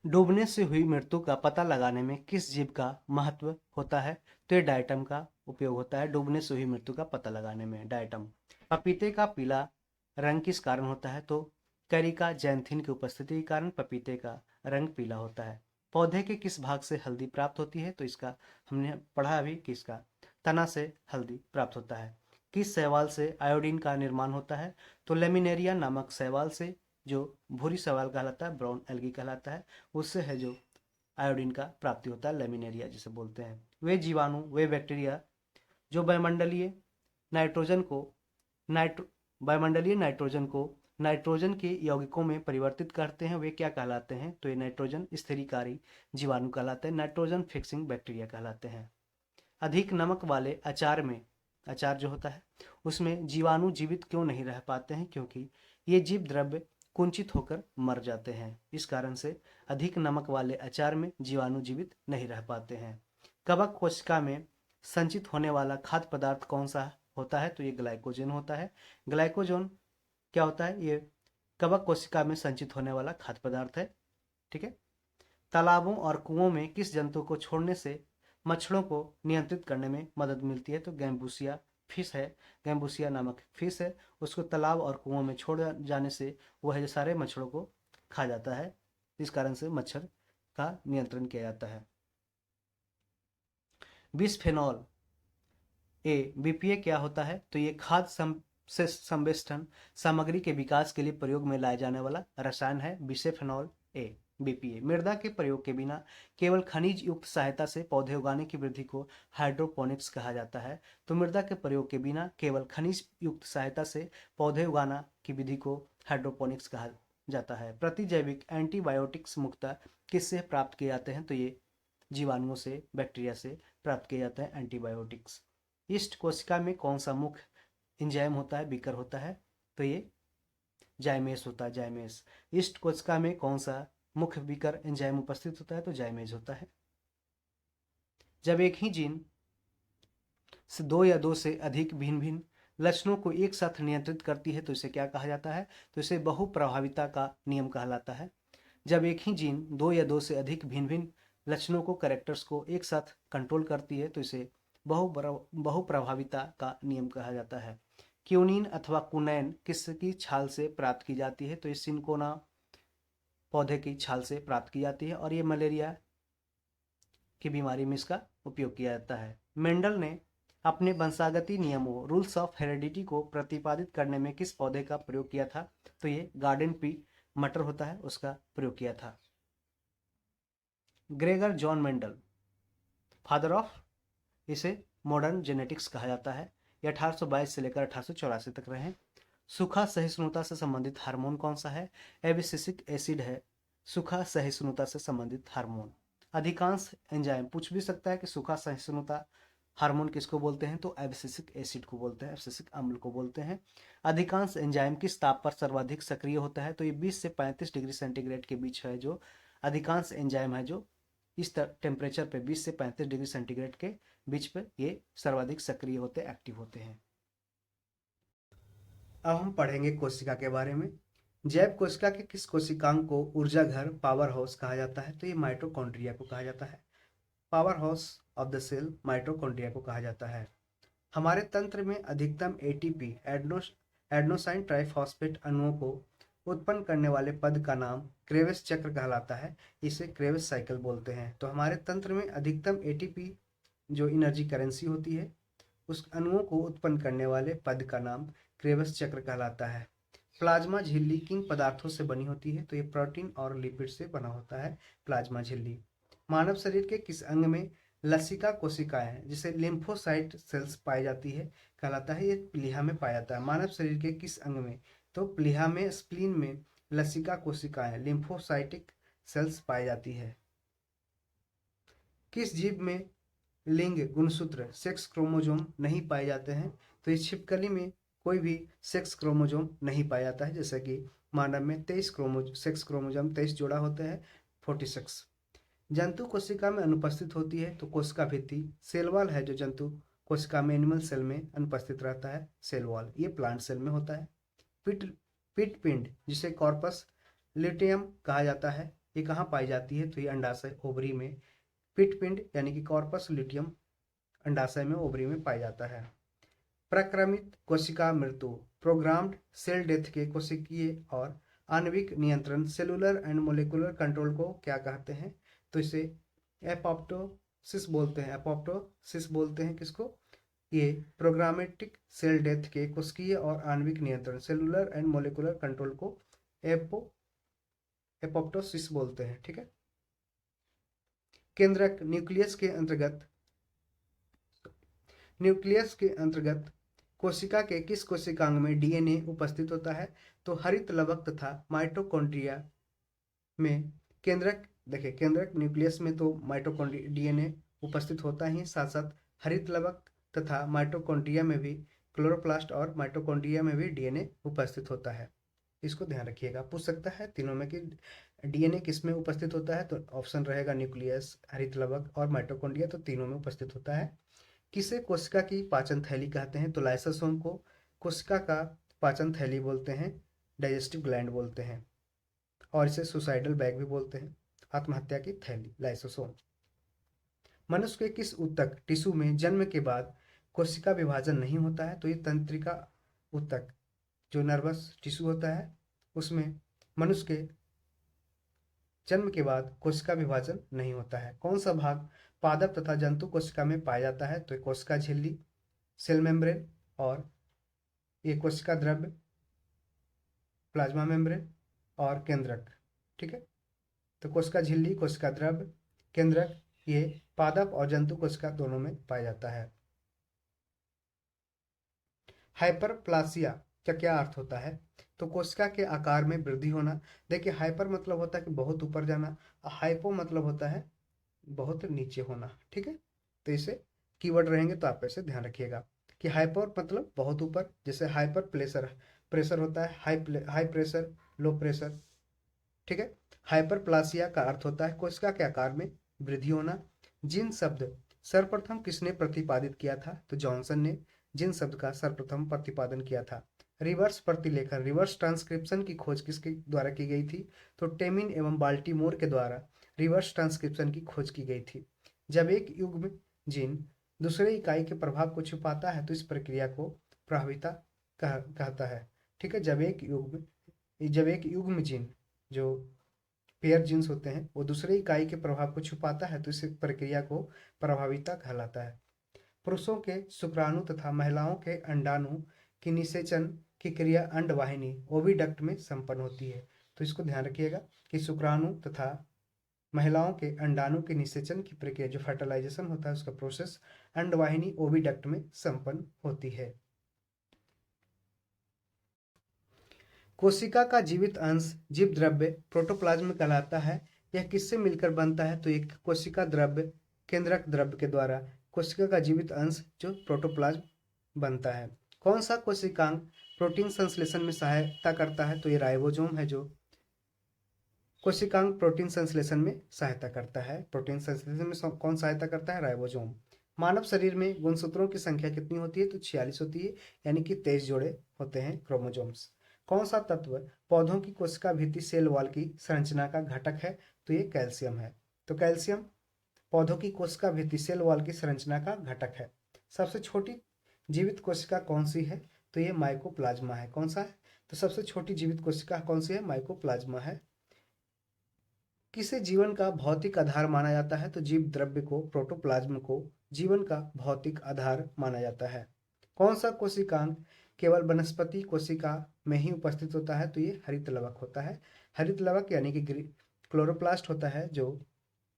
डूबने से हुई मृत्यु का पता लगाने में किस जीव का महत्व होता है? तो ये डायटम का उपयोग होता है डूबने से हुई मृत्यु का पता लगाने में, डायटम। पपीते का पीला रंग किस कारण होता है? तो कैरिका जैंथिन की उपस्थिति के कारण पपीते का रंग पीला होता है। पौधे के किस भाग से हल्दी प्राप्त होती है? तो इसका हमने पढ़ा अभी, किसका तना से हल्दी प्राप्त होता है। किस शैवाल से आयोडीन का निर्माण होता है? तो लेमिनेरिया नामक शैवाल से, जो भूरी शैवाल कहलाता है, ब्राउन एल्गी कहलाता है, उससे है जो आयोडीन का प्राप्ति होता है, लेमिनेरिया जिसे बोलते हैं। वे जीवाणु, वे बैक्टीरिया जो वायुमंडलीय नाइट्रोजन को नाइट्रोजन के यौगिकों में परिवर्तित करते हैं, वे क्या कहलाते हैं? तो ये नाइट्रोजन स्थिरीकारी जीवाणु कहलाते हैं, नाइट्रोजन फिक्सिंग बैक्टीरिया कहलाते हैं। अधिक नमक वाले अचार में, अचार जो होता है उसमें जीवाणु जीवित क्यों नहीं रह पाते हैं? क्योंकि ये जीव द्रव्य कुंचित होकर मर जाते हैं। इस कारण से अधिक नमक वाले अचार में जीवाणु जीवित नहीं रह पाते हैं। कवक कोशिका में संचित होने वाला खाद्य पदार्थ कौन सा होता है? तो ये ग्लाइकोजन होता है। ग्लाइकोजन क्या होता है? ये कवक कोशिका में संचित होने वाला खाद्य पदार्थ है, ठीक है। तालाबों और कुओं में किस जंतु को छोड़ने से मच्छरों को नियंत्रित करने में मदद मिलती है? तो गैम्बूसिया फिश है, गैम्बूसिया नामक फिश है, उसको तालाब और कुओं में छोड़ जाने से वह है जो सारे मच्छरों को खा जाता है, इस कारण से मच्छर का नियंत्रण किया जाता है। बिस्फेनॉल ए बीपीए क्या होता है? तो ये खाद्य से संवेष्टन सामग्री के विकास के लिए प्रयोग में लाया जाने वाला रसायन है, बिस्फेनॉल ए बीपीए। मृदा के प्रयोग के बिना केवल खनिज युक्त सहायता से पौधे उगाने की वृद्धि को हाइड्रोपोनिक्स कहा जाता है। तो मृदा के प्रयोग के बिना केवल खनिज युक्त सहायता से पौधे उगाना की विधि को हाइड्रोपोनिक्स कहा जाता है। प्रतिजैविक एंटीबायोटिक्स मुक्ता किससे प्राप्त किए जाते हैं? तो ये जीवाणुओं से, बैक्टीरिया से प्राप्त किए जाते हैं एंटीबायोटिक्स। ईस्ट कोशिका में कौन सा मुख्य एंजाइम होता है, बीकर होता है? तो ये जाइमेस होता है, जाइमेस। ईस्ट कोशिका में कौन सा मुख्य विकर एंजाइम उपस्थित होता है? तो जाइमेज होता है। जब एक ही जीन से दो या दो से अधिक भिन्न भिन्न लक्षणों को एक साथ नियंत्रित करती है तो इसे क्या कहा जाता है? तो इसे बहुप्रभाविता का नियम कहलाता है। जब एक ही जीन दो या दो से अधिक भिन्न भिन्न लक्षणों को, कैरेक्टर्स को एक साथ कंट्रोल करती है तो इसे बहुप्रभाविता का नियम कहा जाता है। क्यूनिन अथवा कुनैन किसकी छाल से प्राप्त की जाती है? तो ये सिनकोना पौधे की छाल से प्राप्त की जाती है और ये मलेरिया की बीमारी में इसका उपयोग किया जाता है। मेंडल ने अपने वंशागति नियमों, रूल्स ऑफ हेरेडिटी को प्रतिपादित करने में किस पौधे का प्रयोग किया था? तो ये गार्डन पी मटर होता है, उसका प्रयोग किया था। Gregor John Mendel, father of, इसे मॉडर्न जेनेटिक्स कहा जाता है। ये 1822 से लेकर 1884 तक रहे। सूखा सहिष्णुता से संबंधित हार्मोन कौन सा है? एबिसिसिक एसिड है सूखा सहिष्णुता से संबंधित हार्मोन। अधिकांश एंजाइम पूछ भी सकता है कि सूखा सहिष्णुता हार्मोन किसको बोलते हैं? तो एब्सिसिक एसिड को बोलते हैं, एब्सिसिक अम्ल को बोलते हैं। अधिकांश एंजाइम किस ताप पर सर्वाधिक सक्रिय होता है? तो ये 20 से 35 डिग्री सेंटीग्रेड के बीच है जो अधिकांश एंजाइम है जो इस टेम्परेचर पे 20 से 35 डिग्री सेंटीग्रेड के बीच पे ये सर्वाधिक सक्रिय होते, एक्टिव होते हैं। अब हम पढ़ेंगे कोशिका के बारे में। जैव कोशिका के किस कोशिकांग को ऊर्जा घर, पावर हाउस कहा जाता है? तो ये माइटोकॉन्ड्रिया को कहा जाता है। Power house of the cell mitochondria को कहा जाता है। हमारे तंत्र में अधिकतम एटीपी, एडेनोसाइन ट्राइफॉस्फेट अणुओं को उत्पन्न करने वाले पद का नाम क्रेविस चक्र कहलाता है। इसे क्रेविस साइकिल बोलते हैं। तो हमारे तंत्र में अधिकतम एटीपी जो एनर्जी करेंसी होती है, उस अणुओं को उत्पन्न करने वाले पद का नाम क्रेविस चक्र कहलाता है। प्लाज्मा झिल्ली किन पदार्थों से बनी होती है? तो ये प्रोटीन और लिपिड से बना होता है प्लाज्मा झिल्ली। मानव शरीर के किस अंग में लसिका कोशिकाएं जिसे लिम्फोसाइट सेल्स पाई जाती है कहलाता है? ये प्लीहा में पाया जाता है। मानव शरीर के किस अंग में? तो प्लीहा में, स्प्लीन में लसिका कोशिकाएं लिम्फोसाइटिक सेल्स पाई जाती है। किस जीव में लिंग, गुणसूत्र, सेक्स क्रोमोजोम नहीं पाए जाते हैं? तो इस छिपकली में कोई भी सेक्स क्रोमोजोम नहीं पाया जाता है। जैसे कि मानव में 23 सेक्स क्रोमोजोम 23 जोड़ा होते हैं, 46। जंतु कोशिका में अनुपस्थित होती है तो कोशिका भित्ति। सेल वॉल है जो जंतु कोशिका में, एनिमल सेल में अनुपस्थित रहता है, सेल वॉल। ये प्लांट सेल में होता है। पिट पिंड जिसे कॉर्पस लिटियम कहा जाता है, ये कहाँ पाई जाती है? तो ये अंडाशय, ओवरी में। पिट पिंड यानी कि कॉर्पस लिटियम अंडाशय में, ओवरी में पाया जाता है। प्रक्रमित कोशिका मृत्यु, प्रोग्राम्ड सेल डेथ के कोशिकीय और आणविक नियंत्रण, सेलुलर एंड मोलिकुलर कंट्रोल को क्या कहते हैं? तो इसे एपोप्टोसिस बोलते हैं। एपोप्टोसिस बोलते हैं किसको? ये प्रोग्रामेटिक सेल डेथ के कोशिकीय और आणविक नियंत्रण, सेलुलर एंड मोलिकुलर कंट्रोल को एपोप्टोसिस बोलते हैं। ठीक है। केंद्रक न्यूक्लियस के अंतर्गत कोशिका के किस कोशिकांग में डीएनए उपस्थित होता है? तो हरित लवक तथा माइटोकॉन्ड्रिया में केंद्रक, देखिए केंद्रक न्यूक्लियस में तो माइटोकॉन्ड्रिया डीएनए उपस्थित होता ही, साथ साथ हरित लवक तथा माइटोकॉन्ड्रिया में भी, क्लोरोप्लास्ट और माइटोकॉन्ड्रिया में भी डीएनए उपस्थित होता है। इसको ध्यान रखिएगा, पूछ सकता है तीनों में कि डीएनए किस में उपस्थित होता है? तो ऑप्शन रहेगा न्यूक्लियस, हरित लवक और माइटोकॉन्ड्रिया, तो तीनों में उपस्थित होता है। किसे कोशिका की पाचन थैली कहते हैं? तो लाइसोसोम को कोशिका का पाचन थैली बोलते हैं, डाइजेस्टिव ग्लैंड बोलते हैं, और इसे सुसाइडल बैग भी बोलते हैं, आत्महत्या की थैली, लाइसोसोम। मनुष्य के किस ऊतक टिश्यू में जन्म के बाद कोशिका विभाजन नहीं होता है? तो ये तंत्रिका ऊतक जो नर्वस टिश्यू होता है उसमें मनुष्य के जन्म के बाद कोशिका विभाजन नहीं होता है। कौन सा भाग पादप तथा जंतु कोशिका में पाया जाता है? तो कोशिका झिल्ली, सेल मेम्ब्रेन, और ये कोशिका द्रव्य, प्लाज्मा मेम्ब्रेन, और केंद्रक। ठीक है। तो कोशिका झिल्ली, कोशिका द्रव्य, केंद्रक, ये पादप और जंतु कोशिका दोनों में पाया जाता है। हाइपरप्लासिया का क्या अर्थ होता है? तो कोशिका के आकार में वृद्धि होना। देखिए हाइपर मतलब होता है कि बहुत ऊपर जाना, हाइपो मतलब होता है बहुत नीचे होना। ठीक है। तो इसे कीवर्ड रहेंगे तो आप ऐसे ध्यान रखिएगा कि हाइपर मतलब बहुत ऊपर, जैसे हाइपर प्लेसर, प्रेशर होता है, हाई प्रेशर, लो प्रेशर। ठीक है। हाइपरप्लासिया का अर्थ होता है कोशिका के आकार में वृद्धि होना। जिन शब्द सर्वप्रथम किसने प्रतिपादित किया था? तो जॉनसन ने जिन शब्द का सर्वप्रथम प्रतिपादन किया था। रिवर्स प्रतिलेखन, रिवर्स ट्रांसक्रिप्शन की खोज किसके द्वारा की गई थी? तो टेमिन एवं बाल्टीमोर के द्वारा रिवर्स ट्रांसक्रिप्शन की खोज की गई थी। जब एक युग्म जीन दूसरे इकाई के प्रभाव को छुपाता है तो इस प्रक्रिया को प्रभाविता कहता है। ठीक है। जब एक युग्म जीन, जो पेयर जीन्स होते हैं, वो दूसरे इकाई के प्रभाव को छुपाता है तो इस प्रक्रिया को प्रभाविता कहलाता है। पुरुषों के शुक्राणु तथा महिलाओं के अंडाणु की निषेचन की क्रिया अंडवाहिनी ओविडक्ट में संपन्न होती है। तो इसको ध्यान रखिएगा कि शुक्राणु तथा महिलाओं के अंडाणु के निषेचन की प्रक्रिया, जो फर्टिलाइजेशन होता है, उसका प्रोसेस अंडवाहिनी ओविडक्ट में संपन्न होती है। कोशिका का जीवित अंश जीव द्रव्य प्रोटोप्लाज्म कहलाता है। यह किससे मिलकर बनता है? तो एक कोशिका द्रव्य केंद्रक द्रव्य के द्वारा कोशिका का जीवित अंश जो प्रोटोप्लाज्म बनता है। कौन सा कोशिकांग प्रोटीन संश्लेषण में सहायता करता है? तो ये राइबोसोम है जो कोशिकांग प्रोटीन संश्लेषण में सहायता करता है। प्रोटीन संश्लेषण में कौन सहायता करता है? राइबोसोम। मानव शरीर में गुणसूत्रों की संख्या कितनी होती है? तो 46 होती है, यानी कि 23 जोड़े होते हैं क्रोमोसोम्स। कौन सा तत्व पौधों की कोशिका भित्ति सेल वॉल की संरचना का घटक है? तो ये कैल्शियम है। तो कैल्शियम पौधों की कोशिका भित्ति सेल वॉल की संरचना का घटक है। सबसे छोटी जीवित कोशिका कौन सी है? तो ये माइकोप्लाज्मा है। कौन सा है? तो सबसे छोटी जीवित कोशिका कौन सी है? माइकोप्लाज्मा है। किसे जीवन का भौतिक आधार माना जाता है? तो जीव द्रव्य को, प्रोटोप्लाज्म को जीवन का भौतिक आधार माना जाता है। कौन सा कोशिकांग केवल वनस्पति कोशिका में ही उपस्थित होता है? तो ये हरित लवक होता है। हरित लवक यानी कि क्लोरोप्लास्ट होता है जो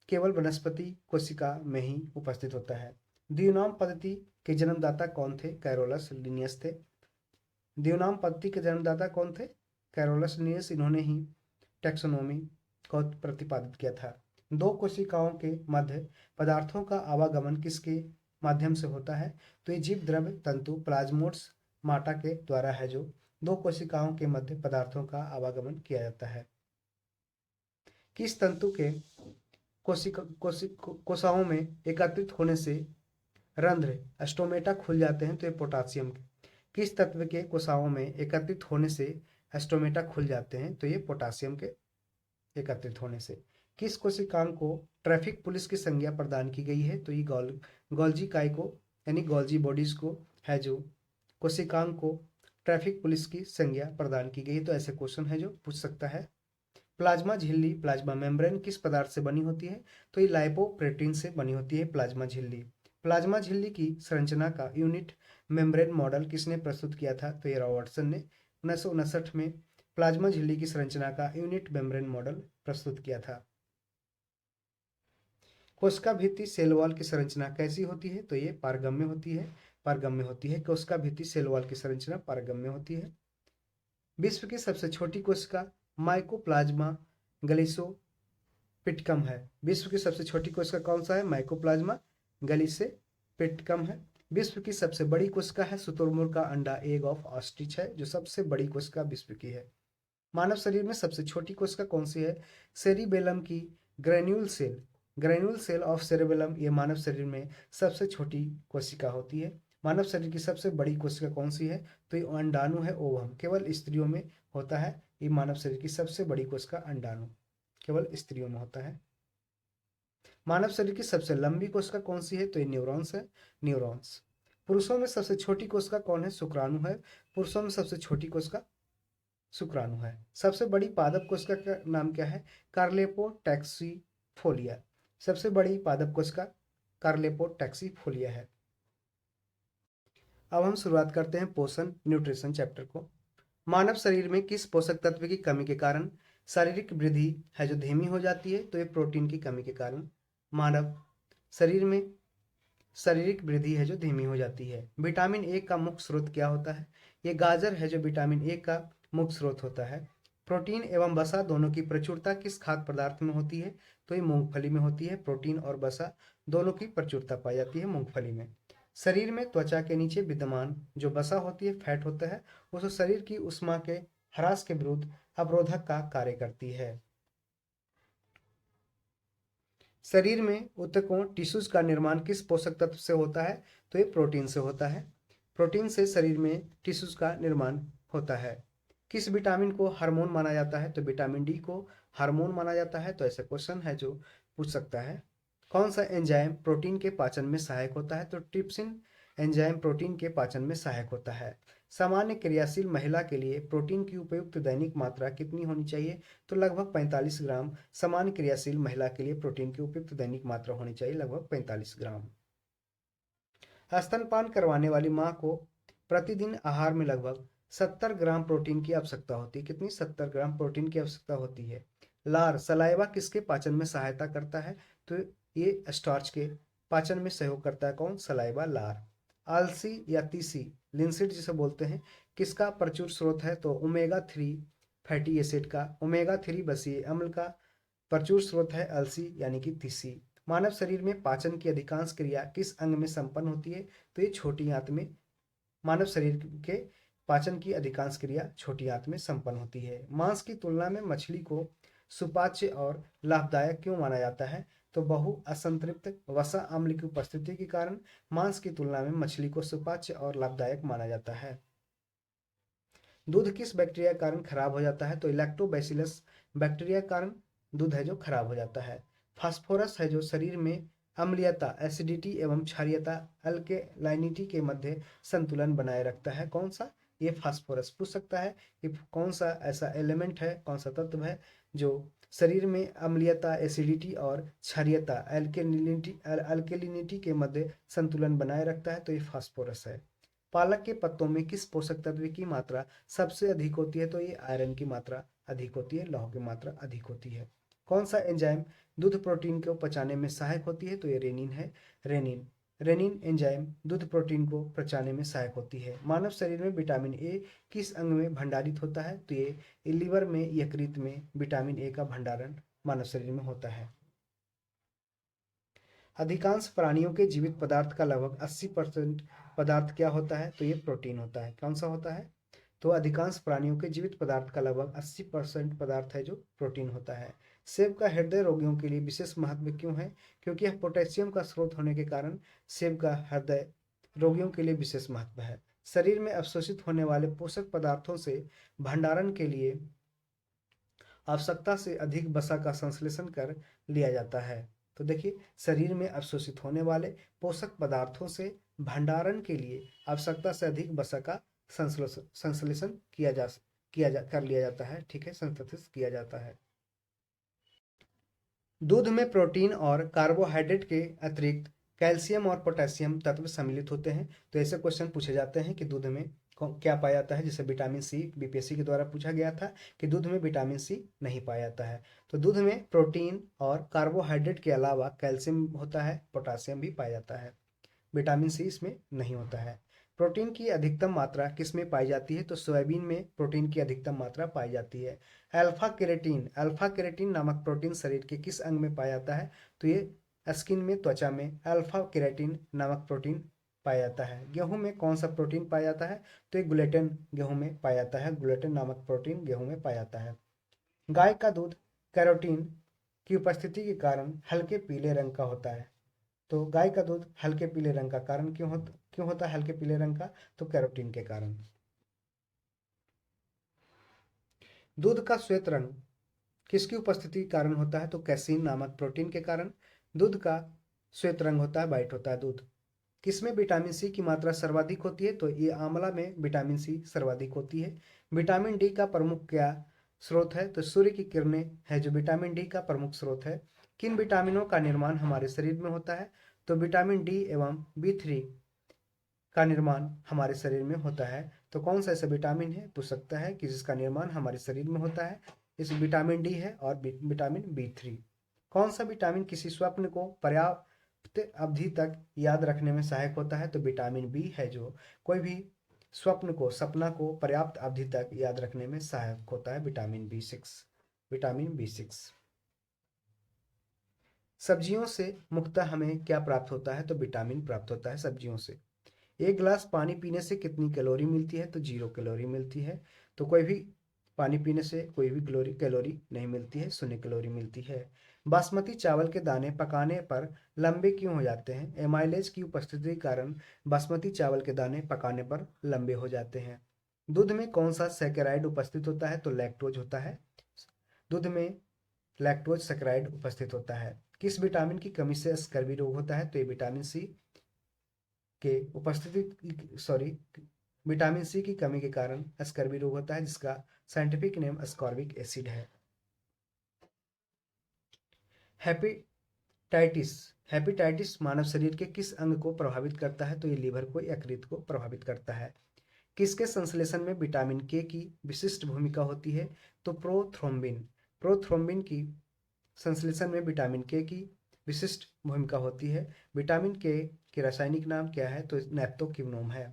केवल वनस्पति कोशिका में ही उपस्थित होता है। द्विनाम पद्धति के जन्मदाता कौन थे? कैरोलस लिनियस थे। द्विनाम पद्धति के जन्मदाता कौन थे? Carolus Linnaeus. इन्होंने ही टैक्सोनॉमी को प्रतिपादित किया था। दो कोशिकाओं के मध्य पदार्थों का आवागमन किसके माध्यम से होता है? तो ये जीव द्रव्य तंतु प्लाज्मोड्स माटा के द्वारा है, जो दो कोशिकाओं के मध्य पदार्थों का आवागमन किया जाता है। किस तंतु के कोशिकाओं में एकत्रित होने से रंध्र स्टोमेटा खुल जाते हैं? तो ये पोटासियम के। किस तत्व के कोशिकाओं में एकत्रित होने से स्टोमेटा खुल जाते हैं? तो ये पोटासियम के एकत्रित होने से। किस कोशिकांग को ट्रैफिक पुलिस की संज्ञा प्रदान की गई है? तो ये गोल्जी काय को, यानी गोल्जी बॉडीज को है, जो कोशिकांग को ट्रैफिक पुलिस की संज्ञा प्रदान की गई है। तो ऐसे क्वेश्चन है जो पूछ सकता है। प्लाज्मा झिल्ली, प्लाज्मा मेम्ब्रेन किस पदार्थ से बनी होती है? तो ये लाइपोप्रोटीन से बनी होती है प्लाज्मा झिल्ली। प्लाज्मा झिल्ली की संरचना का यूनिट मेम्ब्रेन मॉडल किसने प्रस्तुत किया था? तो ये रॉबर्टसन ने 1959 में प्लाज्मा झिल्ली की संरचना का यूनिट मेम्ब्रेन मॉडल प्रस्तुत किया था। कोशिका भित्ति सेल वॉल की संरचना कैसी होती है? तो ये पारगम्य होती है। पारगम्य होती है। कोशिका भित्ति सेल वॉल की संरचना पारगम्य होती है। विश्व की सबसे छोटी कोशिका माइकोप्लाज्मा गैलिसोपिटकम है। विश्व की सबसे छोटी कोशिका कौन सा है? माइकोप्लाज्मा गैलिसोपिटकम है। विश्व की सबसे बड़ी कोशिका है शुतुरमुर्ग का अंडा, एग ऑफ ऑस्ट्रिच है, जो सबसे बड़ी कोशिका विश्व की है। मानव शरीर में सबसे छोटी कोशिका कौन सी है? सेरिबेलम की granule cell, granule cell of cerebellum, ये मानव शरीर में सबसे छोटी कोशिका होती है। मानव शरीर की सबसे बड़ी कोशिका कौन सी है? तो ये अंडाणु है, ओवम। केवल स्त्रियों में होता है ये मानव शरीर की सबसे बड़ी कोशिका अंडाणु, केवल स्त्रियों में होता है। मानव शरीर की सबसे लंबी कोशिका कौन सी है? तो ये न्यूरॉन्स है, न्यूरॉन्स। पुरुषों में सबसे छोटी कोशिका कौन है? शुक्राणु है। पुरुषों में सबसे छोटी कोशिका शुक्राणु है। सबसे बड़ी पादप कोशिका का नाम क्या है? कार्लेपोटैक्सीफोलिया। सबसे बड़ी पादप कोशिका कार्लेपोटैक्सीफोलिया है। अब हम शुरुआत करते हैं पोषण न्यूट्रिशन चैप्टर को। मानव शरीर में किस पोषक तत्व की कमी के कारण शारीरिक वृद्धि है जो धीमी हो जाती है? तो ये प्रोटीन की कमी के कारण मानव शरीर में शारीरिक वृद्धि है जो धीमी हो जाती है। विटामिन ए का मुख्य स्रोत क्या होता है? ये गाजर है जो विटामिन ए का मुख्य स्रोत होता है। प्रोटीन एवं वसा दोनों की प्रचुरता किस खाद्य पदार्थ में होती है? तो ये मूंगफली में होती है। प्रोटीन और वसा दोनों की प्रचुरता पाई जाती है मूंगफली में। शरीर में त्वचा के नीचे विद्यमान जो वसा होती है, फैट होता है, उस शरीर की उष्मा के ह्रास के विरुद्ध अवरोधक का कार्य करती है। शरीर में ऊतकों टिश्यूज का निर्माण किस पोषक तत्व से होता है? तो ये प्रोटीन से होता है। प्रोटीन से शरीर में टिश्यूज का निर्माण होता है। किस विटामिन को हार्मोन माना जाता है? तो विटामिन डी को हार्मोन माना जाता है। तो ऐसा क्वेश्चन है जो पूछ सकता है। कौन सा एंजाइम प्रोटीन के पाचन में सहायक होता है? तो ट्रिप्सिन एंजाइम प्रोटीन के पाचन में सहायक होता है। सामान्य क्रियाशील महिला के लिए प्रोटीन की उपयुक्त दैनिक मात्रा कितनी होनी चाहिए? तो लगभग 45 ग्राम। सामान्य क्रियाशील महिला के लिए प्रोटीन की उपयुक्त दैनिक मात्रा होनी चाहिए लगभग 45 ग्राम। स्तनपान करवाने वाली मां को प्रतिदिन आहार में लगभग 70 ग्राम प्रोटीन की आवश्यकता होती है। कितनी? 70 ग्राम प्रोटीन की आवश्यकता होती है। लार सलाइवा किसके पाचन में सहायता करता है? तो ये स्टार्च के पाचन में सहयोग करता है। कौन? सलाइवा, लार। आलसी या तीसी, लिंसिड जिसे बोलते हैं, किसका प्रचुर स्रोत है? तो ओमेगा 3 फैटी एसिड का, ओमेगा 3 बसीय अम्ल का प्रचुर स्रोत है अलसी यानी कि तीसी। मानव शरीर में पाचन की अधिकांश क्रिया किस अंग में संपन्न होती है? तो ये छोटी आंत में। मानव शरीर के पाचन की अधिकांश क्रिया छोटी आंत में संपन्न होती है। मांस की तुलना में मछली को सुपाच्य और लाभदायक क्यों माना जाता है? तो बहु असंतृप्त वसा अम्ल की उपस्थिति के कारण मांस की तुलना में मछली को सुपाच्य और लाभदायक माना जाता है। दूध किस बैक्टीरिया के कारण खराब हो जाता है? तो लैक्टोबैसिलस बैक्टीरिया के कारण दूध है जो खराब हो जाता है। फास्फोरस है जो शरीर में अम्लीयता, एसिडिटी एवं क्षारीयता, अल्केलाइनिटी के मध्य संतुलन बनाए रखता है। कौन सा? ये फास्फोरस। पूछ सकता है कि कौन सा ऐसा एलिमेंट है, कौन सा तत्व है जो शरीर में अम्लीयता, एसिडिटी और क्षारीयता, अल्केलिनिटी के मध्य संतुलन बनाए रखता है? तो ये फास्फोरस है। पालक के पत्तों में किस पोषक तत्व की मात्रा सबसे अधिक होती है? तो ये आयरन की मात्रा अधिक होती है, लौह की मात्रा अधिक होती है। कौन सा एंजाइम दूध प्रोटीन को पचाने में सहायक होती है? तो ये रेनिन है, रेनिन। रेनिन एंजाइम दूध प्रोटीन को पचाने में सहायक होती है। मानव शरीर में विटामिन ए किस अंग में भंडारित होता है? तो ये लीवर में, यकृत में विटामिन ए का भंडारण मानव शरीर में होता है। अधिकांश प्राणियों के जीवित पदार्थ का लगभग 80% पदार्थ क्या होता है? तो ये प्रोटीन होता है। कौन सा होता है? तो अधिकांश प्राणियों के जीवित पदार्थ का लगभग 80% पदार्थ है जो प्रोटीन होता है। सेब का हृदय रोगियों के लिए विशेष महत्व क्यों है? क्योंकि यह पोटेशियम का स्रोत होने के कारण सेब का हृदय रोगियों के लिए विशेष महत्व है। शरीर में अवशोषित होने वाले पोषक पदार्थों से भंडारण के लिए आवश्यकता से अधिक वसा का संश्लेषण कर लिया जाता है। तो देखिए, शरीर में अवशोषित होने वाले पोषक पदार्थों से भंडारण के लिए आवश्यकता से अधिक वसा का संश्लेषण कर लिया जाता है। ठीक है, संश्लेषित किया जाता है। दूध में प्रोटीन और कार्बोहाइड्रेट के अतिरिक्त कैल्शियम और पोटेशियम तत्व सम्मिलित होते हैं। तो ऐसे क्वेश्चन पूछे जाते हैं कि दूध में क्या पाया जाता है, जिसे विटामिन सी बीपीएससी के द्वारा पूछा गया था कि दूध में विटामिन सी नहीं पाया जाता है। तो दूध में प्रोटीन और कार्बोहाइड्रेट के अलावा कैल्शियम होता है, पोटासियम भी पाया जाता है। विटामिन सी इसमें नहीं होता है। प्रोटीन की अधिकतम मात्रा किस में पाई जाती है? तो सोयाबीन में प्रोटीन की अधिकतम मात्रा पाई जाती है। अल्फा केरेटिन नामक प्रोटीन शरीर के किस अंग में पाया जाता है? तो ये स्किन में, त्वचा में अल्फा केरेटिन नामक प्रोटीन पाया जाता है। गेहूं में कौन सा प्रोटीन पाया जाता है? तो ये ग्लूटेन गेहूं में पाया जाता है। ग्लूटेन नामक प्रोटीन गेहूं में पाया जाता है। गाय का दूध कैरोटीन की उपस्थिति के कारण हल्के पीले रंग का होता है। तो गाय का दूध हल्के पीले रंग का कारण क्यों होता है हल्के पीले रंग का? तो कैरोटीन के कारण। दूध का श्वेत रंग किसकी उपस्थिति के कारण होता है? तो कैसीन नामक प्रोटीन के कारण दूध का श्वेत रंग होता है, व्हाइट होता है दूध। किसमें विटामिन सी की मात्रा सर्वाधिक होती है? तो ये आंवला में विटामिन सी सर्वाधिक होती है। विटामिन डी का प्रमुख क्या स्रोत है? तो सूर्य की किरणें है जो विटामिन डी का प्रमुख स्रोत है। किन विटामिनों का निर्माण हमारे शरीर में होता है? तो विटामिन डी एवं B3 का निर्माण हमारे शरीर में होता है। तो कौन सा ऐसा विटामिन है, पूछ सकता है, कि जिसका निर्माण हमारे शरीर में होता है? इस विटामिन डी है और विटामिन B3। कौन सा विटामिन किसी स्वप्न को पर्याप्त अवधि तक याद रखने में सहायक होता है? तो विटामिन बी है जो कोई भी सपना को पर्याप्त अवधि तक याद रखने में सहायक होता है। Vitamin B6। सब्जियों से मुख्यतः हमें क्या प्राप्त होता है? तो विटामिन प्राप्त होता है सब्जियों से। एक गिलास पानी पीने से कितनी कैलोरी मिलती है? तो 0 कैलोरी मिलती है। तो कोई भी पानी पीने से कोई भी कैलोरी नहीं मिलती है, 0 कैलोरी मिलती है। बासमती चावल के दाने पकाने पर लंबे क्यों हो जाते हैं? एमाइलेज की उपस्थिति के कारण बासमती चावल के दाने पकाने पर लंबे हो जाते हैं। दूध में कौन सा सैकेराइड उपस्थित होता है? तो लैक्टोज होता है। दूध में लैक्टोज सैकेराइड उपस्थित होता है। किस विटामिन की कमी से स्कर्वी रोग होता है? तो ये विटामिन सी के विटामिन सी की कमी के कारण स्कर्वी रोग होता है, जिसका साइंटिफिक नेम अस्कॉर्बिक एसिड है। हेपेटाइटिस हेपेटाइटिस मानव शरीर के किस अंग को प्रभावित करता है? तो ये लीवर को, यकृत को प्रभावित करता है। किसके संश्लेषण में विटामिन के की विशिष्ट भूमिका होती है? तो प्रोथ्रोम्बिन की संश्लेषण में विटामिन के की विशिष्ट भूमिका होती है। विटामिन के रासायनिक नाम क्या है? तो नैप्थोक्विनोन है।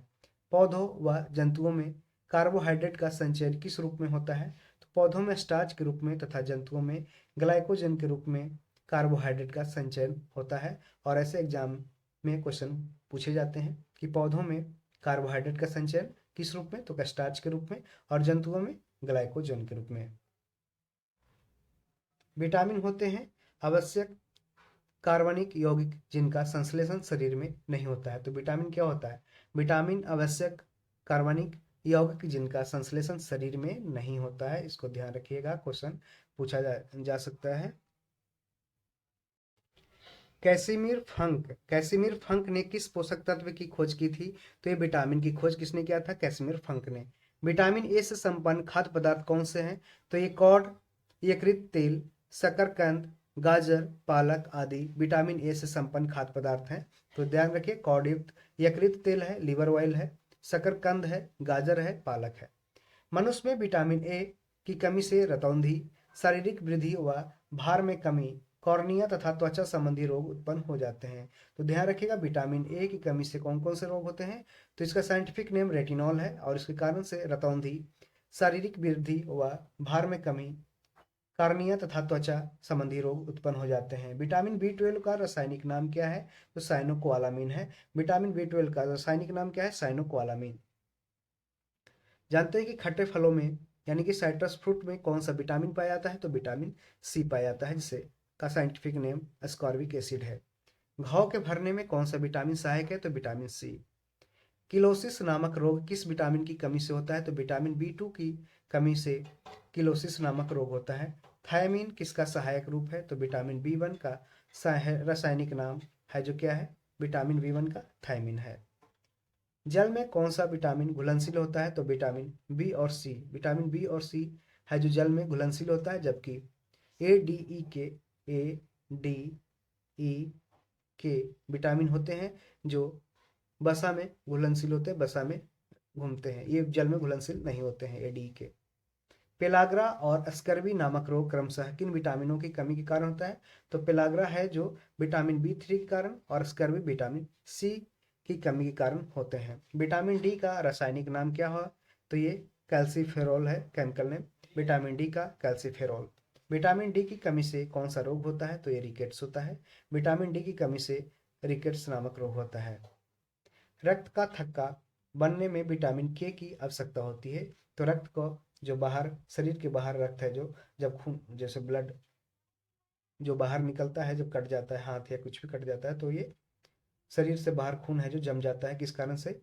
पौधों व जंतुओं में कार्बोहाइड्रेट का संचयन किस रूप में होता है? तो पौधों में स्टार्च के रूप में तथा जंतुओं में ग्लाइकोजन के रूप में कार्बोहाइड्रेट का संचयन होता है। और ऐसे एग्जाम में क्वेश्चन पूछे जाते हैं कि पौधों में कार्बोहाइड्रेट का संचयन किस रूप में? तो स्टार्च के रूप में, और जंतुओं में ग्लाइकोजन के रूप में। विटामिन होते हैं आवश्यक कार्बनिक यौगिक जिनका संश्लेषण शरीर में नहीं होता है। तो विटामिन क्या होता है? विटामिन आवश्यक कार्बनिक यौगिक जिनका संश्लेषण शरीर में नहीं होता है। इसको ध्यान रखिएगा, क्वेश्चन पूछा जा सकता है। कैसिमिर फंक ने किस पोषक तत्व की खोज की थी? तो ये विटामिन की खोज किसने किया था? कैसिमिर फंक ने। विटामिन ए से संपन्न खाद्य पदार्थ कौन से हैं? तो ये कॉड, यकृत तेल, शकरकंद, गाजर, पालक आदि विटामिन ए से संपन्न खाद्य पदार्थ हैं। तो ध्यान रखिए, कॉड युक्त यकृत तेल है, लिवर ऑयल है, शकरकंद है, गाजर है, पालक है। मनुष्य में विटामिन ए की कमी से रतौंधी, शारीरिक वृद्धि व भार में कमी, कॉर्निया तथा त्वचा संबंधी रोग उत्पन्न हो जाते हैं। तो ध्यान रखिएगा, विटामिन ए की कमी से कौन कौन से रोग होते हैं? तो इसका साइंटिफिक नेम रेटिनॉल है, और इसके कारण से रतौंधी, शारीरिक वृद्धि व भार में कमी, कार्निया तथा त्वचा संबंधी रोग उत्पन्न हो जाते हैं। विटामिन बी 12 का रासायनिक नाम क्या है? तो साइनोकोआलामीन है। विटामिन बी 12 का रासायनिक नाम क्या है? साइनोकोआलामीन। जानते हैं कि खट्टे फलों में यानी कि साइट्रस फ्रूट में कौन सा विटामिन पाया जाता है? तो विटामिन सी पाया जाता है, जिसे का साइंटिफिक नेम अस्कॉर्बिक एसिड है। घाव के भरने में कौन सा विटामिन सहायक है? तो विटामिन सी। किलोसिस नामक रोग किस विटामिन की कमी से होता है? तो विटामिन बी 2 की कमी से किलोसिस नामक रोग होता है। थायमीन किसका सहायक रूप है? तो विटामिन बी 1 का रासायनिक नाम है, जो क्या है? विटामिन बी 1 का थायमीन है। जल में कौन सा विटामिन घुलनशील होता है? तो विटामिन बी और सी। विटामिन बी और सी है जो जल में घुलनशील होता है, जबकि ए डी ई के विटामिन होते हैं जो वसा में घुलनशील होते हैं, वसा में घूमते हैं, ये जल में घुलनशील नहीं होते हैं, एडी के। पेलाग्रा और स्कर्वी नामक रोग क्रमशः किन विटामिनों की कमी के कारण होता है? तो पेलाग्रा है जो विटामिन बी 3 के कारण, और स्कर्वी विटामिन सी की कमी के कारण होते हैं। विटामिन डी का रासायनिक नाम क्या है? तो ये कैल्सीफेरॉल है, केमिकल नेम विटामिन डी का कैल्सीफेरॉल। विटामिन डी की कमी से कौन सा रोग होता है? तो ये रिकेट्स होता है। विटामिन डी की कमी से रिकेट्स नामक रोग होता है। रक्त का थक्का बनने में विटामिन के की आवश्यकता होती है। तो रक्त को जो बाहर, शरीर के बाहर रक्त है, जो जब खून जैसे ब्लड जो बाहर निकलता है, जब कट जाता है हाथ या कुछ भी कट जाता है, तो ये शरीर से बाहर खून है जो जम जाता है, किस कारण से?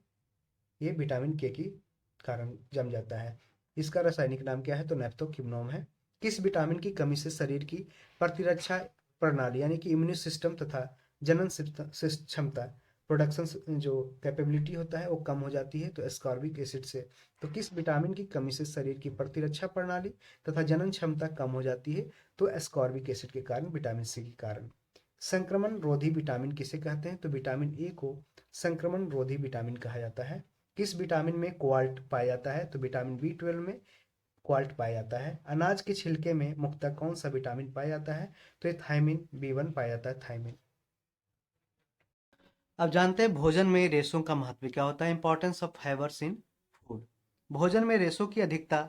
ये विटामिन के की कारण जम जाता है। इसका रासायनिक नाम क्या है? तो नैप्थोक्विनोन है। किस विटामिन की कमी से शरीर की प्रतिरक्षा प्रणाली यानी कि इम्यून सिस्टम तथा जनन क्षमता, प्रोडक्शन जो कैपेबिलिटी होता है, वो कम हो जाती है? तो एस्कॉर्बिक एसिड से। तो किस विटामिन की कमी से शरीर की प्रतिरक्षा प्रणाली तथा जनन क्षमता कम हो जाती है? तो एस्कॉर्बिक एसिड के कारण, विटामिन सी के कारण। संक्रमण रोधी विटामिन किसे कहते हैं? तो विटामिन ए को संक्रमण रोधी विटामिन कहा जाता है। किस विटामिन में क्वाल्ट पाया जाता है? तो विटामिन बी 12 में क्वाल्ट पाया जाता है। अनाज के छिलके में मुख्यतः कौन सा विटामिन पाया जाता है? तो ये थायमिन बी 1 पाया जाता है, थायमिन। अब जानते हैं भोजन में रेशों का महत्व क्या होता है। Importance of fibres in food. भोजन में रेशों की अधिकता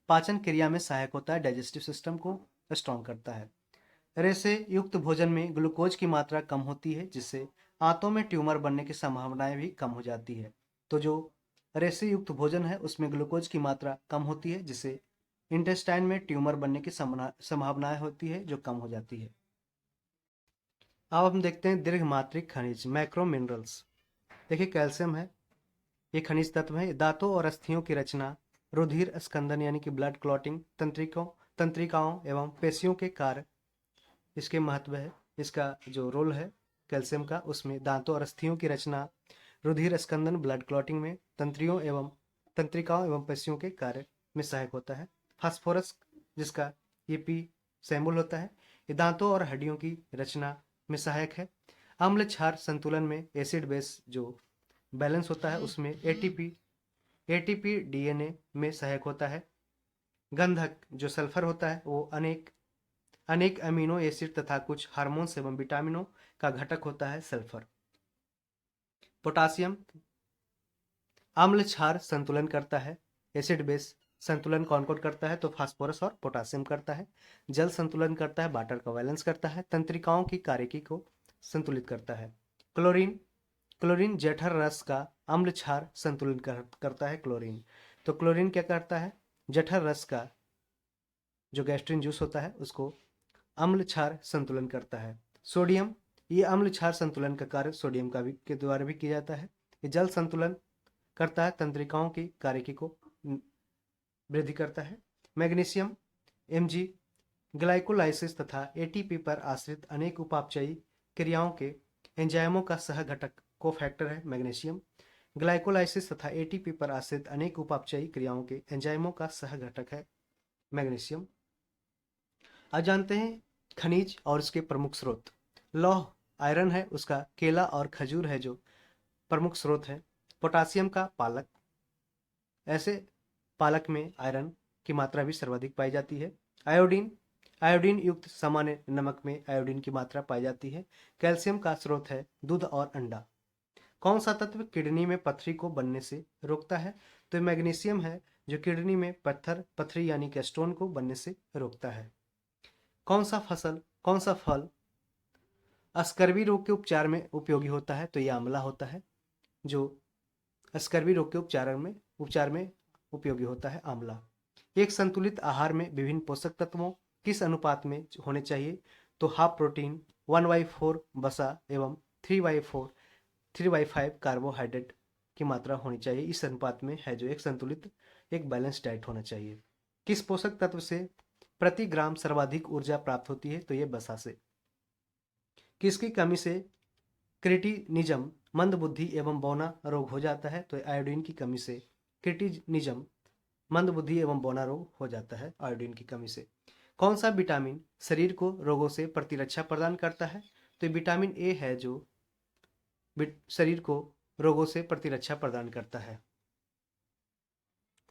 पाचन क्रिया में सहायक होता है, डाइजेस्टिव सिस्टम को स्ट्रॉन्ग करता है। रेशे युक्त भोजन में ग्लूकोज की मात्रा कम होती है, जिससे आंतों में ट्यूमर बनने की संभावनाएं भी कम हो जाती है। तो जो रेसे युक्त भोजन है उसमें ग्लूकोज की मात्रा कम होती है, जिससे इंटेस्टाइन में ट्यूमर बनने की संभावनाएं होती है जो कम हो जाती है। अब हम देखते हैं दीर्घ मात्रिक खनिज मैक्रो मिनरल्स। देखिए कैल्शियम है, ये खनिज तत्व है, दांतों और अस्थियों की रचना, रुधिर स्कंदन यानी कि ब्लड क्लॉटिंग, तंत्रिकाओं एवं पेशियों के कार्य इसके महत्व है। इसका जो रोल है कैल्शियम का, उसमें दांतों और अस्थियों की रचना, रुधिर स्कंदन, ब्लड क्लॉटिंग में, तंत्रिकाओं एवं पेशियों के कार्य में सहायक होता है। फास्फोरस जिसका ये पी सैम्बुल होता है, ये दांतों और हड्डियों की रचना में सहायक है। अम्ल क्षार संतुलन में एसिड बेस जो बैलेंस होता है उसमें एटीपी डीएनए में सहायक होता है। गंधक जो सल्फर होता है वो अनेक अमीनो एसिड तथा कुछ हार्मोन्स एवं विटामिनों का घटक होता है सल्फर। पोटासियम अम्ल क्षार संतुलन करता है, एसिड बेस संतुलन कौन कौन करता है तो फास्फोरस और पोटासियम करता है। जल संतुलन करता है, वाटर का बैलेंस करता है, तंत्रिकाओं की कार्यकी को संतुलित करता है। क्लोरीन जठर रस का अम्ल क्षार संतुलन करता है। तो क्लोरीन क्या करता है, जठर रस का जो गैस्ट्रिन जूस होता है उसको अम्ल क्षार संतुलन करता है। सोडियम ये अम्ल क्षार संतुलन का कार्य सोडियम का भी के द्वारा भी किया जाता है। ये जल संतुलन करता है, तंत्रिकाओं की कार्यकी को वृद्धि करता है। मैग्नीशियम Mg ग्लाइकोलाइसिस तथा एटीपी पर आश्रित अनेक उपापचयी क्रियाओं के एंजाइमों का सह घटक कोफैक्टर है। मैग्नीशियम ग्लाइकोलाइसिस तथा एटीपी पर आश्रित अनेक उपापचयी क्रियाओं के एंजाइमों का सह घटक है मैग्नीशियम। आज जानते हैं खनिज और इसके प्रमुख स्रोत। लौह आयरन है, उसका केला और खजूर है जो प्रमुख स्रोत है। पोटासियम का पालक, ऐसे पालक में आयरन की मात्रा भी सर्वाधिक पाई जाती है। आयोडीन युक्त सामान्य नमक में आयोडीन की मात्रा पाई जाती है। कैल्शियम का स्रोत है दूध और अंडा। कौन सा तत्व किडनी में पथरी को बनने से रोकता है तो मैग्नीशियम है जो किडनी में पथरी यानी कि स्टोन को बनने से रोकता है। कौन सा फल स्कर्वी रोग के उपचार में उपयोगी होता है तो यह आंवला होता है, जो स्कर्वी रोग के उपचार में उपयोगी होता है आंवला। एक संतुलित आहार में विभिन्न पोषक तत्वों किस अनुपात में होने चाहिए तो हाफ प्रोटीन, 1/4 वसा एवं 3/5 कार्बोहाइड्रेट की मात्रा होनी चाहिए। इस अनुपात में है जो एक संतुलित एक बैलेंस डाइट होना चाहिए। किस पोषक तत्व से प्रति ग्राम सर्वाधिक ऊर्जा प्राप्त होती है तो यह वसा से। किसकी कमी से क्रिटिनिज्म मंदबुद्धि एवं बौना रोग हो जाता है तो आयोडीन की कमी से क्रिटिनिज्म मंदबुद्धि एवं बौना रोग हो जाता है आयोडीन की कमी से। कौन सा विटामिन शरीर को रोगों से प्रतिरक्षा प्रदान करता है तो विटामिन ए है जो शरीर को रोगों से प्रतिरक्षा प्रदान करता है।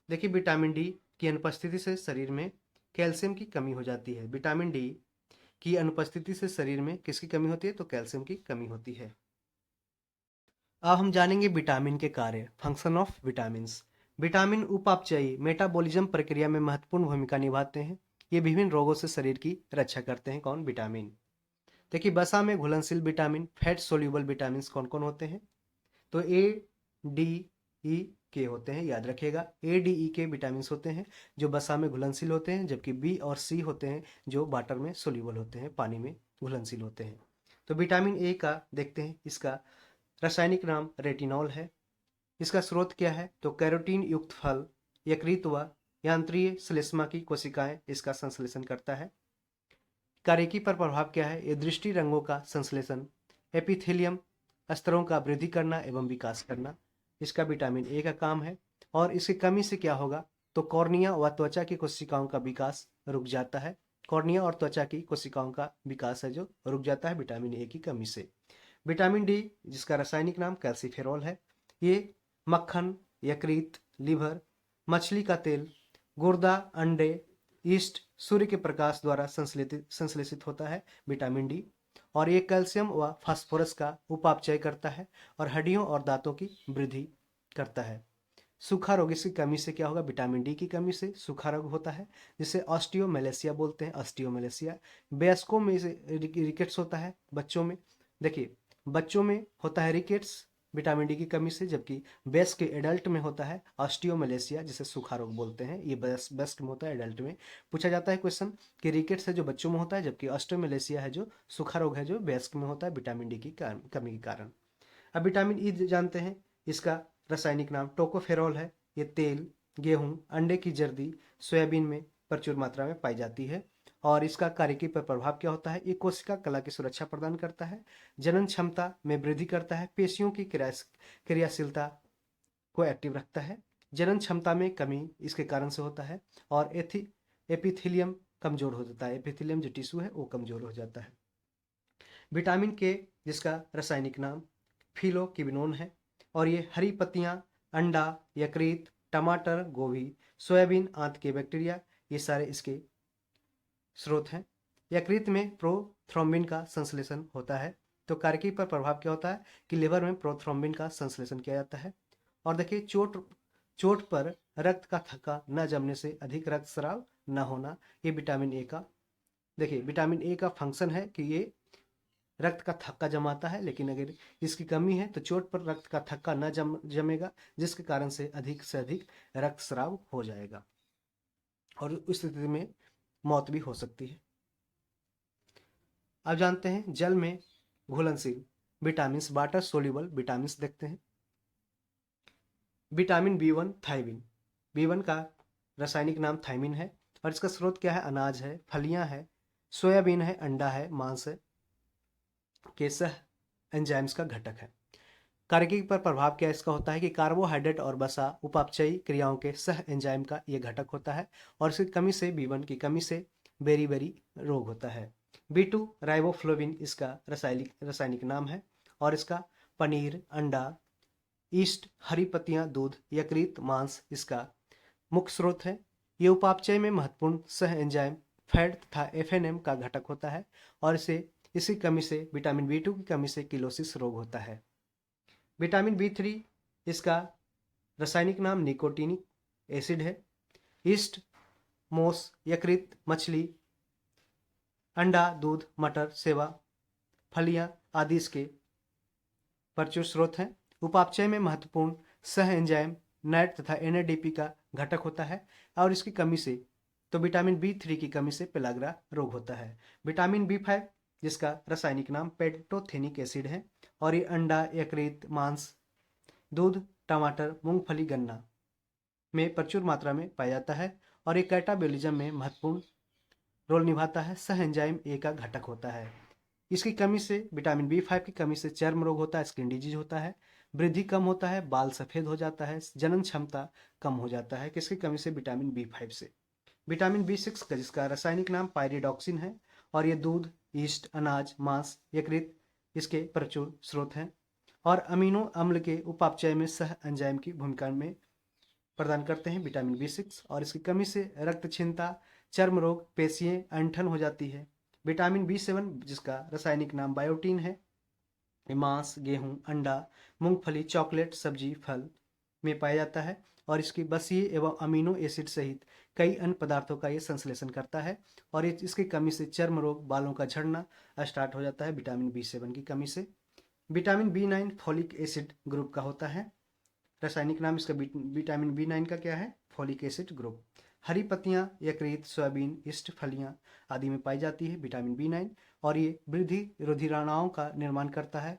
देखिए विटामिन डी की अनुपस्थिति से शरीर में कैल्शियम की कमी हो जाती है। विटामिन डी की अनुपस्थिति से शरीर में किसकी कमी होती है तो कैल्शियम की कमी होती है। अब हम जानेंगे विटामिन के कार्य, फंक्शन ऑफ विटामिन्स। विटामिन उपापचयी मेटाबॉलिज्म प्रक्रिया में महत्वपूर्ण भूमिका निभाते हैं। ये विभिन्न रोगों से शरीर की रक्षा करते हैं। कौन? विटामिन। देखिए वसा में घुलनशील विटामिन, फैट सोल्यूबल विटामिन कौन कौन होते हैं तो ए, डी, ई के होते हैं, याद रखिएगा। ए, डी, ई के विटामिन होते हैं जो वसा में घुलनशील होते हैं, जबकि बी और सी होते हैं जो वाटर में सोल्यूबल होते हैं, पानी में घुलनशील होते हैं। तो विटामिन ए का देखते हैं, इसका रासायनिक नाम रेटिनॉल है। इसका स्रोत क्या है तो कैरोटीन युक्त फल, यकृत व यांत्रिय श्लेष्मा की कोशिकाएं इसका संश्लेषण करता है। कार्यकी पर प्रभाव क्या है? ये दृष्टि रंगों का संश्लेषण, एपिथेलियम स्तरों का वृद्धि करना एवं विकास करना, इसका विटामिन ए का काम है। और इसकी कमी से क्या होगा तो कॉर्निया व त्वचा की कोशिकाओं का विकास रुक जाता है। कॉर्निया और त्वचा की कोशिकाओं का विकास है जो रुक जाता है विटामिन ए की कमी से। विटामिन डी जिसका रासायनिक नाम कैल्सीफेरॉल है, ये मक्खन, यकृत, लीवर, मछली का तेल, गुर्दा, अंडे, ईस्ट, सूर्य के प्रकाश द्वारा संश्लेषित होता है विटामिन डी। और ये कैल्शियम व फास्फोरस का उपापचय करता है और हड्डियों और दांतों की वृद्धि करता है। सूखा रोग, इसकी कमी से क्या होगा? विटामिन डी की कमी से सूखा रोग होता है जिसे ऑस्टियोमेलेसिया बोलते हैं। ऑस्टियोमेलेसिया वयस्कों में से रिकेट्स होता है, बच्चों में देखिए बच्चों में होता है रिकेट्स विटामिन डी की कमी से, जबकि वयस्क एडल्ट में होता है ऑस्टियोमलेशिया, जिसे सूखा रोग बोलते हैं। ये वयस्क में होता है, एडल्ट में। पूछा जाता है क्वेश्चन कि रिकेट्स है जो बच्चों में होता है, जबकि ऑस्टियोमलेशिया है जो सूखा रोग है जो वयस्क में होता है विटामिन डी की कमी के कारण। अब विटामिन ई जानते हैं, इसका रासायनिक नाम टोकोफेरोल है। ये तेल, गेहूं, अंडे की जर्दी, सोयाबीन में प्रचुर मात्रा में पाई जाती है। और इसका कार्यकी पर प्रभाव क्या होता है? ये कोशिका कला की सुरक्षा प्रदान करता है, जनन क्षमता में वृद्धि करता है, पेशियों की क्रियाशीलता को एक्टिव रखता है, जनन क्षमता में कमी इसके कारण से होता है, और एपिथेलियम कमजोर हो जाता है। एपिथेलियम जो टिश्यू है वो कमजोर हो जाता है। विटामिन के, जिसका रासायनिक नाम फिलोक्विनोन है, और ये हरी पत्तियां, अंडा, यकृत, टमाटर, गोभी, सोयाबीन आंत के बैक्टीरिया, ये सारे इसके स्रोत हैं। यकृत में प्रोथ्रोम्बिन का संश्लेषण होता है। तो कार्यकी पर प्रभाव क्या होता है कि लिवर में प्रोथ्रोम्बिन का संश्लेषण किया जाता है। और देखिए, चोट पर रक्त का थक्का न जमने से अधिक रक्तस्राव न होना, ये विटामिन ए का, देखिए विटामिन ए का फंक्शन है कि ये रक्त का थक्का जमाता है, लेकिन अगर इसकी कमी है तो चोट पर रक्त का थक्का न जमेगा, जिसके कारण से अधिक रक्तस्राव हो जाएगा और उस स्थिति में मौत भी हो सकती है। अब जानते हैं जल में घुलनशील विटामिन, वाटर सोल्यूबल विटामिन देखते हैं। विटामिन बी1 थायमिन, बी1 का रासायनिक नाम थायमिन है, और इसका स्रोत क्या है? अनाज है, फलियां है, सोयाबीन है, अंडा है, मांस है, के सह एंजाइम्स का घटक है। कार्यकी पर प्रभाव क्या इसका होता है कि कार्बोहाइड्रेट और वसा उपापचयी क्रियाओं के सह एंजाइम का ये घटक होता है, और इसकी कमी से, बी1 की कमी से बेरी रोग होता है। बी2 राइबोफ्लोविन इसका रासायनिक नाम है, और इसका पनीर, अंडा, ईस्ट, हरी पत्तियां, दूध, यकृत, मांस इसका मुख्य स्रोत है। ये उपापचय में महत्वपूर्ण सह एंजाइम फैट तथा एफएनएम का घटक होता है, और इसी कमी से, विटामिन बी2 की कमी से किलोसिस रोग होता है। विटामिन बी3 इसका रासायनिक नाम निकोटिनिक एसिड है। ईस्ट, मोस, यकृत, मछली, अंडा, दूध, मटर, सेवा, फलियां आदि इसके प्रचुर स्रोत हैं। उपापचय में महत्वपूर्ण सह एंजाइम नैट तथा एनएडीपी का घटक होता है, और इसकी कमी से, तो विटामिन बी3 की कमी से पेलाग्रा रोग होता है। विटामिन बी5 जिसका रासायनिक नाम पेंटोथेनिक एसिड है, और ये अंडा, यकृत, मांस, दूध, टमाटर, मूंगफली, गन्ना में प्रचुर मात्रा में पाया जाता है, और ये कैटाबॉलिज्म में महत्वपूर्ण रोल निभाता है, सह एंजाइम ए का घटक होता है। इसकी कमी से, विटामिन बी5 की कमी से चर्म रोग होता है, स्किन डिजीज होता है, वृद्धि कम होता है, बाल सफेद हो जाता है, जनन क्षमता कम हो जाता है, किसकी कमी से? विटामिन बी5 से। विटामिन बी6 का, जिसका रासायनिक नाम पायरिडॉक्सिन है, और ये दूध, ईस्ट, अनाज, मांस, यकृत इसके प्रचुर स्रोत हैं, और अमीनो अम्ल के उपापचय में सह एंजाइम की भूमिका में प्रदान करते हैं विटामिन बी6, और इसकी कमी से रक्तक्षीणता, चर्म रोग, पेशियां ऐंठन हो जाती है। विटामिन बी7 जिसका रासायनिक नाम बायोटीन है, मांस, गेहूं, अंडा, मूंगफली, चॉकलेट, सब्जी, फल में पाया जाता है, और इसकी बसीय एवं अमीनो एसिड सहित कई अन्य पदार्थों का ये संश्लेषण करता है, और इसकी कमी से चर्म रोग, बालों का झड़ना स्टार्ट हो जाता है विटामिन बी7 की कमी से। विटामिन बी9 फॉलिक एसिड ग्रुप का होता है, रासायनिक नाम इसका विटामिन बी9 का क्या है? Folic acid group. हरी पत्तियां, यकृत, सोयाबीन, ईस्ट, फलियां आदि में पाई जाती है विटामिन बी9, और ये वृद्धि रुधिराणुओं का निर्माण करता है,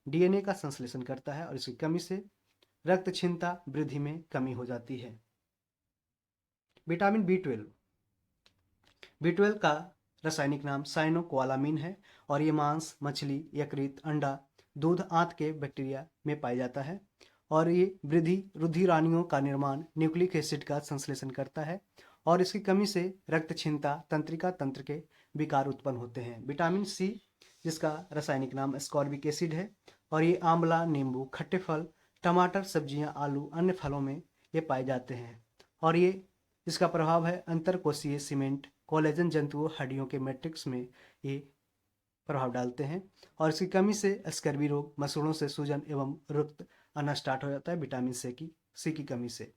डीएनए का संश्लेषण करता है, और इसकी कमी से रक्तक्षीणता वृद्धि में कमी हो जाती है। विटामिन बी12 का रासायनिक नाम साइनोकोलामिन है, और ये मांस, मछली, यकृत, अंडा, दूध आंत के बैक्टीरिया में पाया जाता है, और ये वृद्धि रुधिराणुओं का निर्माण, न्यूक्लिक एसिड का संश्लेषण करता है, और इसकी कमी से रक्तक्षीणता, तंत्रिका तंत्र के विकार उत्पन्न होते हैं। विटामिन सी जिसका रासायनिक नाम एस्कॉर्बिक एसिड है, और ये आंवला, नींबू, खट्टे फल, टमाटर, सब्जियां, आलू, अन्य फलों में ये पाए जाते हैं, और ये इसका प्रभाव है अंतरकोशीय सीमेंट, कोलेजन जंतुओं, हड्डियों के मैट्रिक्स में ये प्रभाव डालते हैं, और इसकी कमी से स्कर्वी रोग, मसूड़ों से सूजन एवं रक्त आना स्टार्ट हो जाता है विटामिन सी की कमी से।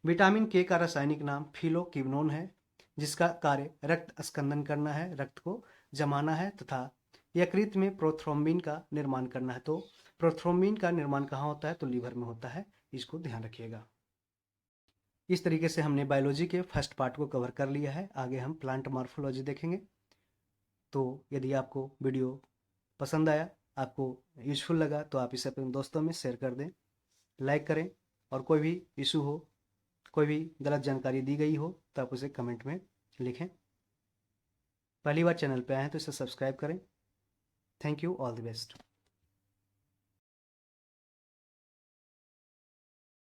विटामिन के का रासायनिक नाम फिलोक्विनोन है, जिसका कार्य रक्त स्कंदन करना है, रक्त को जमाना है, तथा यकृत में प्रोथ्रोम्बिन का निर्माण करना है। तो प्रोथ्रोम्बिन का निर्माण कहाँ होता है? तो लीवर में होता है, इसको ध्यान रखिएगा। इस तरीके से हमने बायोलॉजी के फर्स्ट पार्ट को कवर कर लिया है। आगे हम प्लांट मॉर्फोलॉजी देखेंगे। तो यदि आपको वीडियो पसंद आया, आपको यूजफुल लगा, तो आप इसे अपने दोस्तों में शेयर कर दें, लाइक करें, और कोई भी इशू हो, कोई भी गलत जानकारी दी गई हो तो आप उसे कमेंट में लिखें। पहली बार चैनल पे आए हैं तो इसे सब्सक्राइब करें। Thank you, all the best.